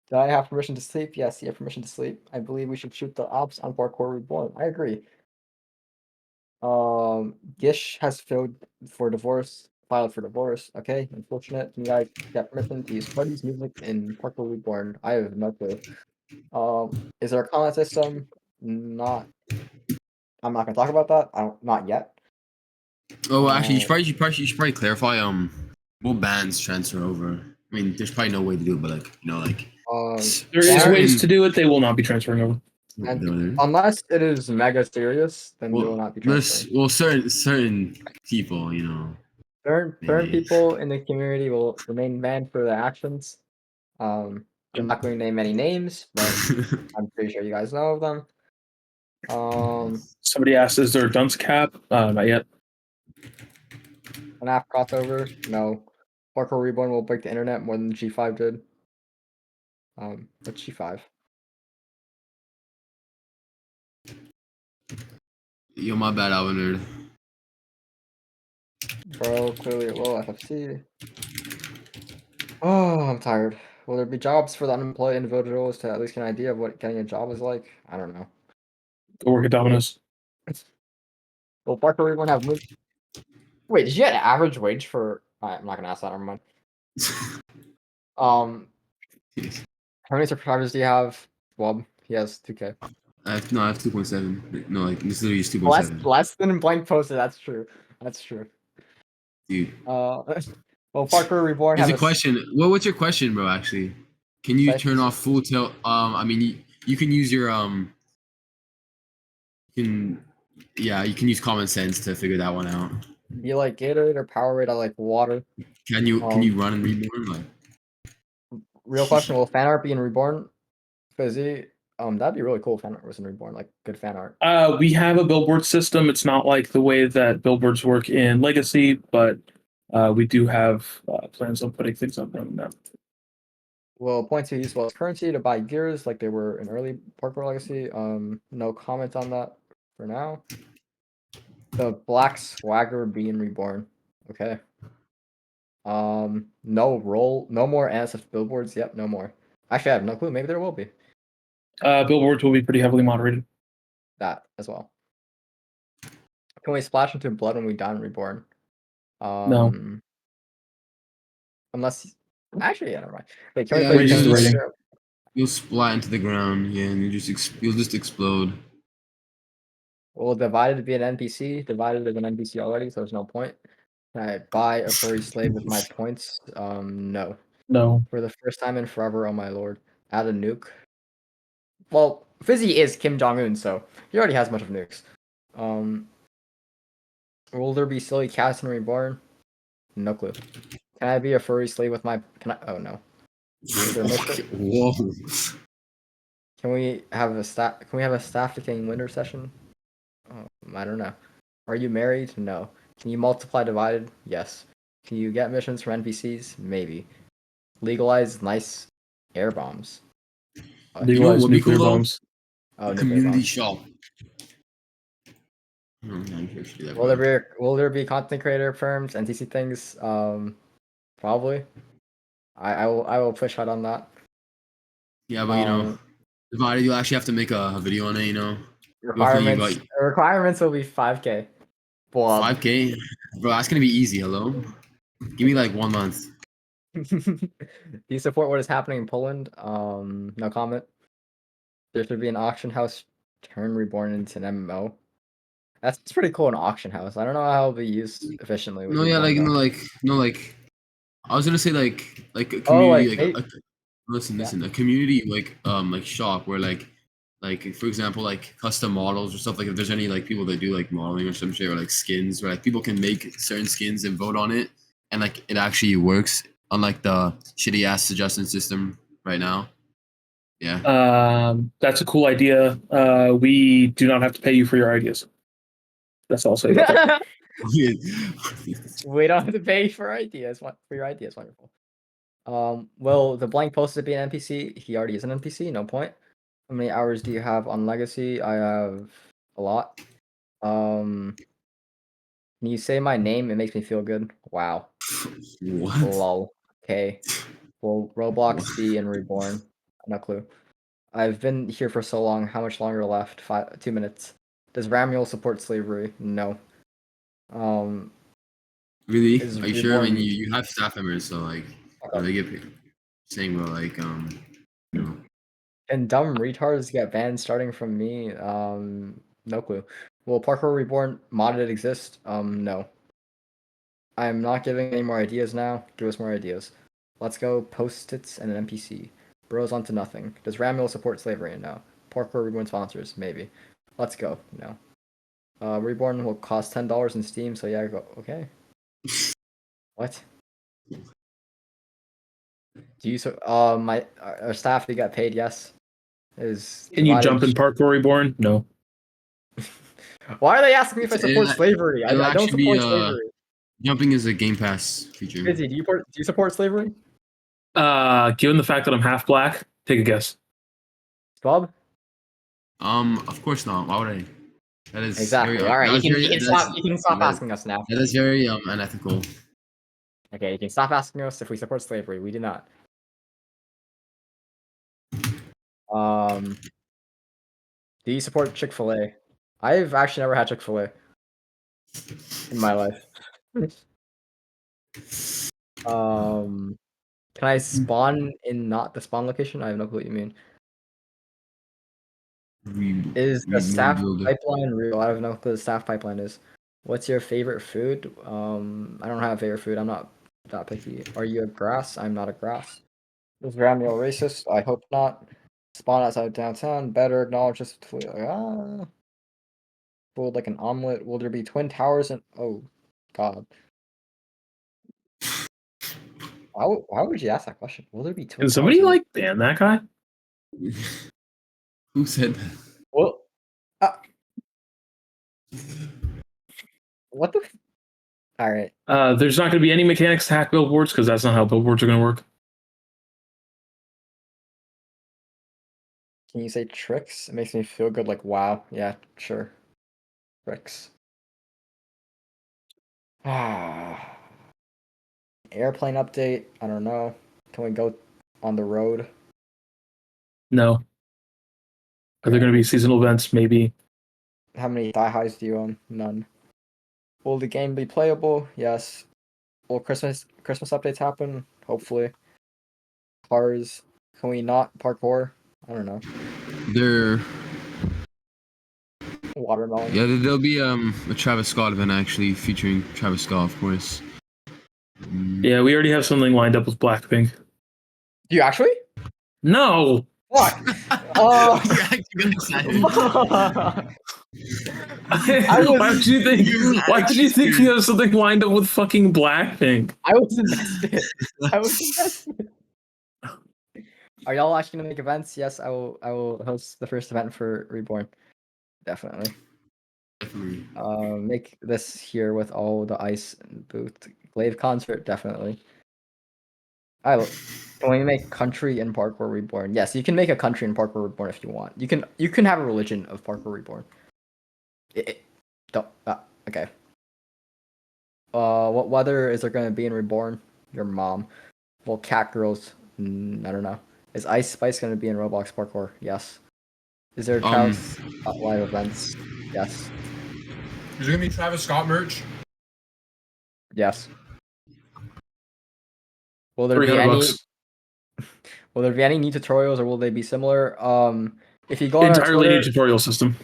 C: Do I have permission to sleep? Yes, you have permission to sleep. I believe we should shoot the ops on Parkour Reborn. I agree. Gish has filed for divorce. Okay, unfortunate. You guys get permission to use parties music in Parkour Reborn. I have no clue. Is there a comment system? Not. I'm not gonna talk about that. Not yet.
N: Oh, actually, you should probably clarify. What bands transfer over? I mean, there's probably no way to do it, but
B: There is ways to do it. They will not be transferring over.
C: Unless it is mega serious, then they will not be transferring.
N: Certain people, you know.
C: Certain people in the community will remain banned for their actions. I'm not going to name any names, but I'm pretty sure you guys know of them.
B: Somebody asked, "Is there a dunce cap?" Not yet.
C: An app crossover? No. Parkour Reborn will break the internet more than G5 did. What's G5?
N: Yo, my bad, Alvin nerd.
C: Bro, clearly it will. FFC. Oh, I'm tired. Will there be jobs for the unemployed individuals to at least get an idea of what getting a job is like? I don't know.
B: Go work at Domino's.
C: Will Parkour Reborn have moved? Wait, did you get an average wage for? I'm not gonna ask that. Never mind. How many subscribers do you have, Wob? He has 2K.
N: I have 2.7. No, this literally is 2.7.
C: Less than blank posted. That's true.
N: Dude.
C: Well, Parkour Reborn
N: Here's
C: has
N: a question. What's your question, bro? Actually, can you turn off full tilt? I mean, you can use your you can use common sense to figure that one out.
C: Be like Gatorade or Powerade. I like water.
N: Can you run and Reborn? Like,
C: real question: will fan art be in Reborn? Fizzy, that'd be really cool. If fan art was in Reborn, like good fan art.
B: We have a billboard system. It's not like the way that billboards work in Legacy, but we do have plans on putting things up on that.
C: Will points be used as currency to buy gears like they were in early Parkour Legacy? No comment on that for now. The Black Swagger being reborn. Okay. No more NSF billboards. Yep, no more. Actually, I have no clue. Maybe there will be.
B: Billboards will be pretty heavily moderated.
C: That as well. Can we splash into blood when we die and reborn?
B: No.
C: Unless, actually, yeah, never mind. Wait,
N: you'll splat into the ground, yeah, and you'll just explode.
C: Well, divided be an NPC. Divided is an NPC already, so there's no point. Can I buy a furry slave with my points? No.
B: No.
C: For the first time in forever, oh my lord. Add a nuke. Well, Fizzy is Kim Jong Un, so he already has a bunch of nukes. Will there be silly cats in Reborn? No clue. Can I be a furry slave with my? Oh no. Is there
N: Whoa.
C: Can we have a staff decaying winter session? I don't know. Are you married? No. Can you multiply divided? Yes. Can you get missions from NPCs? Maybe. Legalize nice air bombs.
N: You know what
B: Legalize
N: would be cool
B: nuclear
N: though?
B: bombs.
C: Oh,
N: A
C: nuclear
N: community
C: bombs.
N: shop. I'm sure we should do that,
C: Will
N: bro.
C: there be content creator firms, NTC things? Probably. I will push hard on that.
N: Yeah, but you know,
C: Um,
N: divided, you'll actually have to make a video on it. You know, you got
C: requirements will be 5K. Blob.
N: 5K, bro. That's gonna be easy. Hello, give me like 1 month.
C: Do you support what is happening in Poland? No comment. There should be an auction house turn Reborn into an MMO. That's pretty cool, an auction house. I don't know how it'll be used efficiently with
N: No, yeah,
C: Reborn
N: like
C: though.
N: no, like I was gonna say like a
C: Oh,
N: community,
C: like
N: listen,
C: yeah.
N: a community like shop where like for example like custom models or stuff, like if there's any like people that do like modeling or some shit, or like skins where like people can make certain skins and vote on it, and like it actually works, unlike the shitty ass suggestion system right now. Yeah.
B: That's a cool idea. We do not have to pay you for your ideas. That's all I'll say about that.
C: We don't have to pay for ideas. For your ideas, wonderful. Will the blank post be an NPC? He already is an NPC. No point. How many hours do you have on Legacy? I have a lot. Can you say my name? It makes me feel good. Wow.
N: What?
C: Lol. Okay. Will Roblox be in Reborn? No clue. I've been here for so long. How much longer left? 2 minutes. Does Ramiel support slavery? No.
N: Really?
C: Is
N: Are you sure? I mean,
C: Reborn
N: you have staff members, so like, they get paid. Saying, well, like, you know.
C: and dumb retards get banned starting from me? No clue. Will Parkour Reborn modded exist? No. I'm not giving any more ideas now. Give us more ideas. Let's go. Post-its and an NPC. Bros onto nothing. Does Ramiel support slavery? No. Parkour Reborn sponsors? Maybe. Let's go. No. Reborn will cost $10 in Steam, so yeah, go. Okay. What? Do you so? My our staff they got paid. Yes. Is
B: Can you jump in
C: divided.
B: Parkour Reborn? No.
C: Why are they asking me if I support slavery?
N: It'll
C: I don't
N: actually be
C: support slavery.
N: jumping is a Game Pass feature.
C: Busy. Do you support slavery?
B: Given the fact that I'm half black, take a guess.
C: Bob?
N: Of course not. Why would I? That is
C: Exactly.
N: very.
C: All right.
N: That
C: You
N: is
C: can stop asking us now.
N: That is very unethical.
C: Okay. You can stop asking us if we support slavery. We do not. Do you support Chick-fil-A? I've actually never had Chick-fil-A in my life. Can I spawn in not the spawn location? I have no clue what you mean. Is the staff pipeline real? I don't know what the staff pipeline is. What's your favorite food? I don't have a favorite food. I'm not that picky. Are you a grass? I'm not a grass. Is Ramiel racist? I hope not. Spawn outside downtown. Better acknowledge this. Fooled like an omelet. Will there be twin towers and oh god. Why would you ask that question? Will there be twin
B: Can
C: towers?
B: somebody like ban that guy?
N: Who said that?
C: Well, what the? All right.
B: There's not going to be any mechanics to hack billboards because that's not how billboards are going to work.
C: Can you say tricks? It makes me feel good. Like wow. Yeah, sure. Tricks. Airplane update. I don't know. Can we go on the road?
B: No. Are there going to be seasonal events? Maybe.
C: How many thigh highs do you own? None. Will the game be playable? Yes. Will Christmas updates happen? Hopefully. Cars. Can we not parkour? I don't know.
N: There.
C: Watermelon.
N: Yeah, there'll be a Travis Scott event actually featuring Travis Scott, of course.
B: Yeah, we already have something lined up with Blackpink.
C: Do you actually?
B: No.
C: Fuck. Oh.
B: Why did you think? Why did you think you have something lined up with fucking Blackpink?
C: I was invested. Are y'all actually gonna make events? Yes, I will. I will host the first event for Reborn. Definitely.
N: Definitely.
C: Make this here with all the ice booth. Glaive concert, definitely. Can we make country in Parkour Reborn? Yes, you can make a country in Parkour Reborn if you want. You can have a religion of Parkour Reborn. Don't. Okay. What weather is there going to be in Reborn? Your mom. Well, cat girls. I don't know. Is Ice Spice going to be in Roblox Parkour? Yes. Is there Travis live events? Yes.
N: Is there gonna be Travis Scott merch?
C: Yes. Will there be
B: $300
C: any?
B: bucks.
C: Will there be any new tutorials, or will they be similar? If you go on our
B: Entirely
C: Twitter,
B: new tutorial system.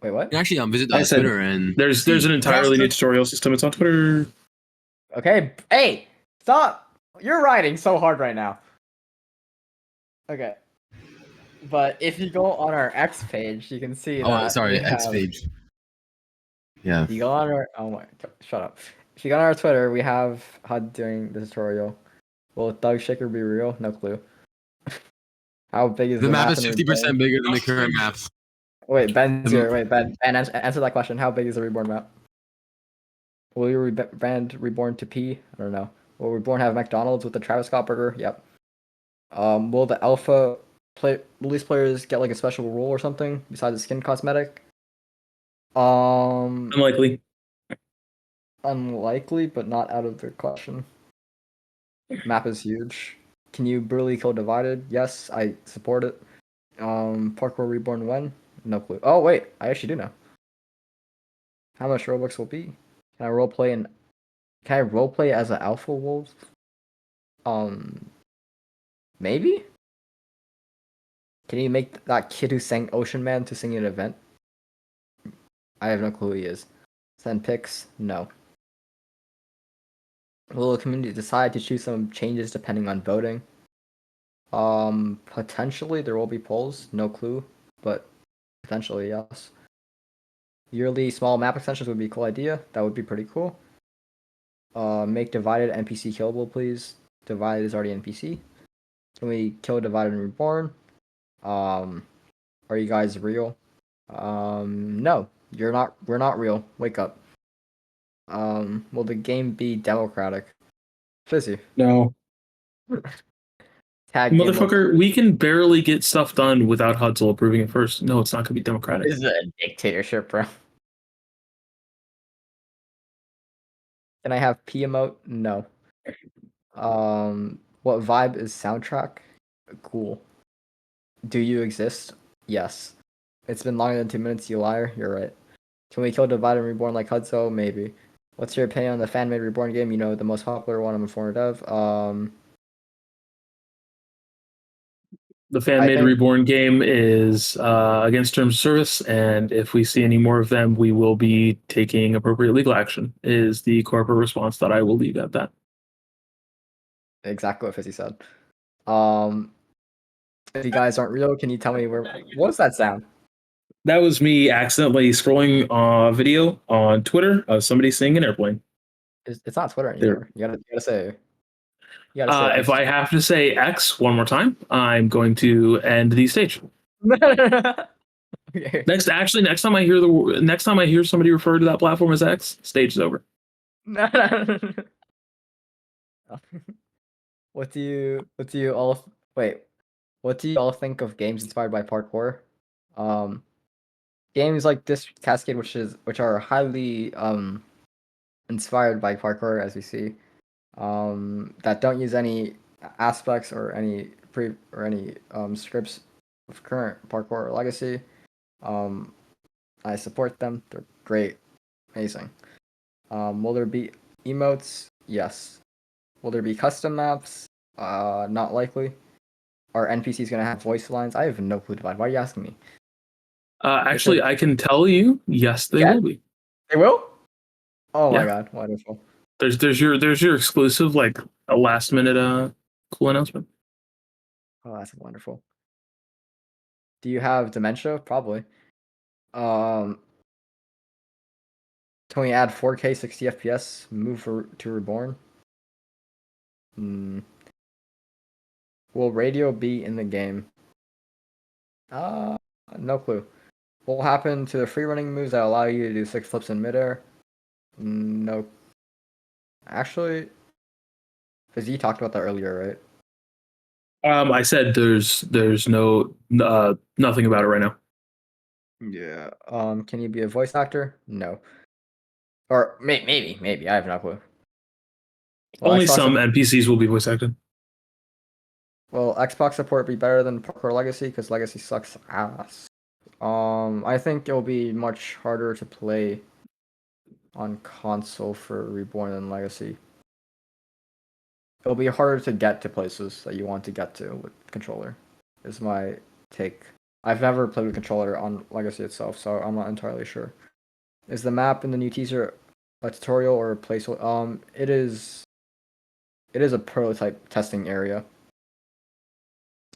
C: Wait, what?
N: Actually, visit
B: I said
N: Twitter and
B: there's an entirely new tutorial system. It's on Twitter.
C: Okay, hey, stop! You're writing so hard right now. Okay. But if you go on our X page, you can see
N: Oh,
C: that
N: sorry,
C: we
N: X
C: have.
N: page. Yeah.
C: If you go on our shut up. If you go on our Twitter, we have HUD doing the tutorial. Will Thug Shaker be real? No clue. How big is
N: The
C: the
N: map
C: map
N: is
C: in
N: 50%
C: Reborn?
N: bigger than the current maps.
C: Wait, Ben's here. Wait, Ben, answer that question. How big is the Reborn map? Will you rebrand Reborn to P? I don't know. Will Reborn have McDonald's with the Travis Scott burger? Yep. Will the alpha release players get like a special rule or something besides the skin cosmetic?
B: Unlikely.
C: Unlikely, but not out of the question. Map is huge. Can you brutally kill divided? Yes, I support it. Parkour Reborn when? No clue. Oh wait, I actually do know. How much Robux will be? Can I roleplay in? Can I roleplay as an alpha wolf? Maybe. Can you make that kid who sang Ocean Man to sing an event? I have no clue who he is. Send pics? No. Will the community decide to choose some changes depending on voting? Potentially there will be polls. No clue, but potentially yes. Yearly small map extensions would be a cool idea. That would be pretty cool. Make divided NPC killable, please. Divided is already NPC. Can we kill divided and reborn? Are you guys real? No, you're not. We're not real. Wake up. Will the game be democratic? Fizzy.
B: No.
C: Tag game mode.
B: Motherfucker, we can barely get stuff done without Hudzel approving it first. No, it's not gonna be democratic.
C: This is a dictatorship, bro. Can I have P emote? No. What vibe is soundtrack? Cool. Do you exist? Yes. It's been longer than 2 minutes, you liar. You're right. Can we kill Divide and Reborn like Hudso? Maybe. What's your opinion on the fan-made Reborn game? You know, the most popular one I'm informed of.
B: The fan-made Reborn game is against terms of service, and if we see any more of them, we will be taking appropriate legal action. Is the corporate response that I will leave at that.
C: Exactly what Fizzy said. If you guys aren't real, can you tell me where? What was that sound?
B: That was me accidentally scrolling a video on Twitter of somebody singing an airplane.
C: It's not Twitter anymore. You gotta say. You gotta say.
B: If I have to say X one more time, I'm going to end the stage.
C: Okay.
B: Next time I hear somebody refer to that platform as X, stage is over.
C: What do you all wait? What do you all think of games inspired by parkour? Games like this Cascade, which are highly inspired by parkour, as we see, that don't use any aspects or any scripts of current parkour or legacy. I support them. They're great, amazing. Will there be emotes? Yes. Will there be custom maps? Not likely. Are NPCs gonna have voice lines? I have no clue, Divide. Why are you asking me?
B: Actually, I can tell you, yes, they will be.
C: They will? Oh my
B: Yeah.
C: god, wonderful.
B: There's your exclusive, like a last minute cool announcement.
C: Oh, that's wonderful. Do you have dementia? Probably. Can we add 4K 60 FPS? To Reborn? Will radio be in the game? No clue. What will happen to the free running moves that allow you to do 6 flips in midair? No. Actually, because you talked about that earlier, right?
B: I said there's no nothing about it right now.
C: Yeah. Can you be a voice actor? No. Or maybe. I have no clue. Well,
B: Only
C: Xbox
B: some
C: sup-
B: NPCs will be voice acted.
C: Will Xbox support be better than Parkour Legacy? Because Legacy sucks ass. I think it'll be much harder to play on console for Reborn than Legacy. It'll be harder to get to places that you want to get to with controller. Is my take. I've never played with controller on Legacy itself, so I'm not entirely sure. Is the map in the new teaser a tutorial or a placeholder? It is. It is a prototype testing area.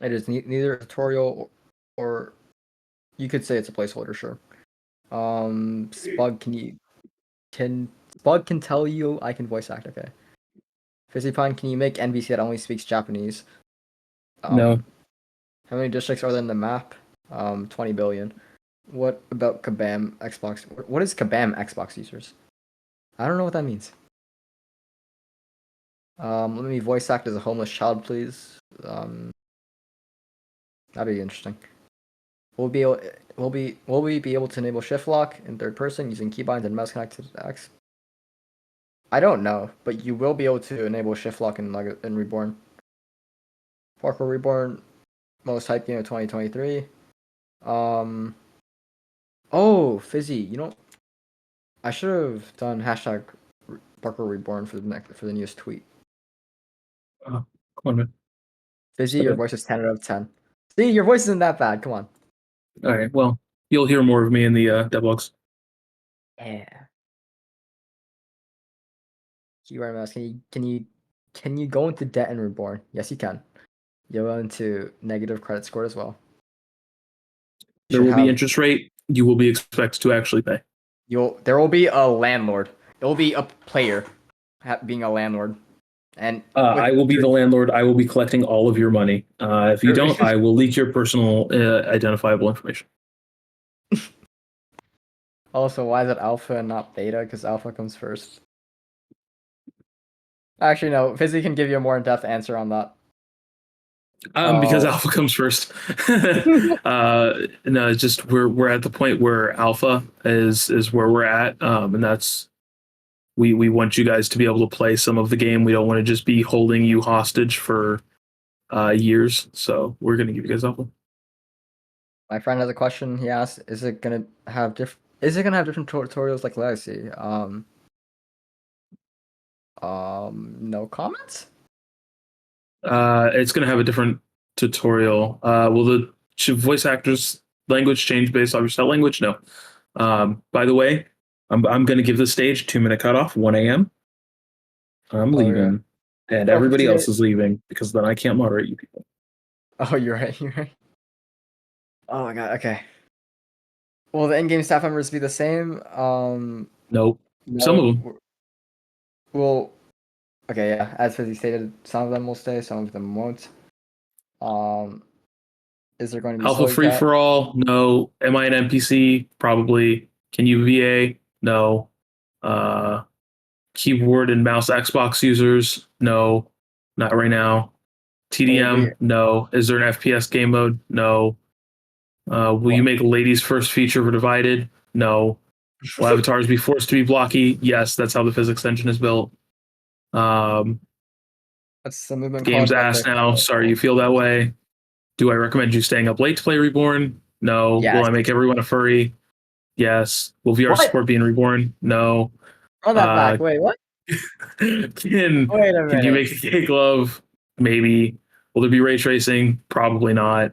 C: It is neither a tutorial or you could say it's a placeholder, sure. Spug, Spug can tell you I can voice act, okay. Fizzipine, can you make NBC that only speaks Japanese?
B: No.
C: How many districts are there in the map? 20 billion. What about Kabam Xbox? What is Kabam Xbox users? I don't know what that means. Let me voice act as a homeless child, please. That'd be interesting. Will we be able to enable shift lock in third person using keybinds and mouse connected to X? I don't know, but you will be able to enable shift lock in Reborn. Parkour Reborn, most hyped game of 2023. Oh, Fizzy, you know, I should have done hashtag Parkour Reborn for the newest tweet.
B: Come on, man.
C: Fizzy, your voice is 10 out of 10. See, your voice isn't that bad. Come on.
B: All right. Well, you'll hear more of me in the devlogs.
C: Yeah. Keyword mouse. Can you go into debt and Reborn? Yes, you can. You'll go into negative credit score as well.
B: There will be interest rate. You will be expected to actually pay.
C: There will be a landlord. It will be a player being a landlord, and
B: I will be the landlord. I will be collecting all of your money. If you don't, I will leak your personal identifiable information.
C: Also, why is it alpha and not beta? Because alpha comes first. Actually, no. Fizzy can give you a more in-depth answer on that.
B: Because alpha comes first. No, just we're at the point where alpha is where we're at, and that's we want you guys to be able to play some of the game. We don't want to just be holding you hostage for years. So we're gonna give you guys alpha.
C: My friend has a question. He asked, "Is it gonna have different tutorials like Legacy?" No comments.
B: It's gonna have a different tutorial. Will the voice actors language change based off your set language? No. By the way, I'm gonna give the stage 2-minute cutoff, 1 a.m. I'm leaving, and everybody else is leaving because then I can't moderate you people.
C: Oh, you're right. You're right. Oh my god. Okay. Will the in-game staff members be the same?
B: Nope.
C: No,
B: Some of them.
C: Well, okay, yeah. As Fizzy stated, some of them will stay, some of them won't. Is there going to be
B: Alpha free for all? No. Am I an NPC? Probably. Can you VA? No. Keyboard and mouse Xbox users? No. Not right now. TDM? No. Is there an FPS game mode? No. Will you make ladies first feature for Divided? No. Will avatars be forced to be blocky? Yes, that's how the physics engine is built.
C: That's the movement.
B: Game's ass now. Sorry you feel that way. Do I recommend you staying up late to play Reborn? No.
C: Yes.
B: Will I make everyone a furry? Yes. Will VR support being Reborn? No.
C: Run that back. Wait, what?
B: Can
C: Wait a
B: you
C: minute.
B: make a cake glove? Maybe. Will there be ray tracing? Probably not.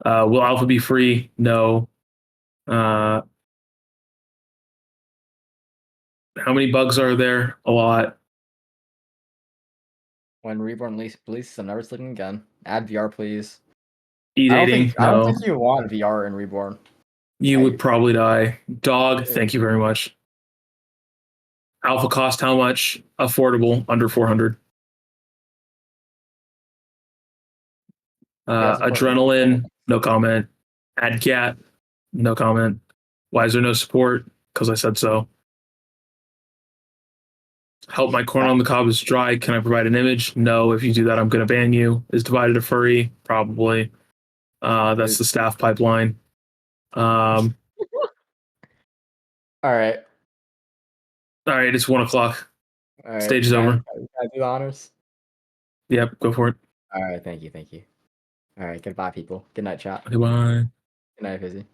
B: Will alpha be free? No. How many bugs are there? A lot.
C: When Reborn releases, I'm never sleeping again. Add VR, please.
B: E-dating?
C: I don't
B: No.
C: think you want VR in Reborn.
B: You would probably die. Dog, thank you very much. Alpha cost how much? Affordable, under 400. Adrenaline, no comment. Add cat, No comment. Why is there no support? Because I said so. Help my corn on the cob is dry. Can I provide an image? No. If you do that, I'm going to ban you. Is divided a furry? Probably. That's the staff pipeline.
C: All right.
B: All right, it's 1 o'clock.
C: All right.
B: Stage is
C: can I-
B: over.
C: Can I do the honors?
B: Yep, go for it.
C: All right. Thank you. Thank you. All right. Goodbye, people. Good night, chat.
B: Goodbye.
C: Good night, Fizzy.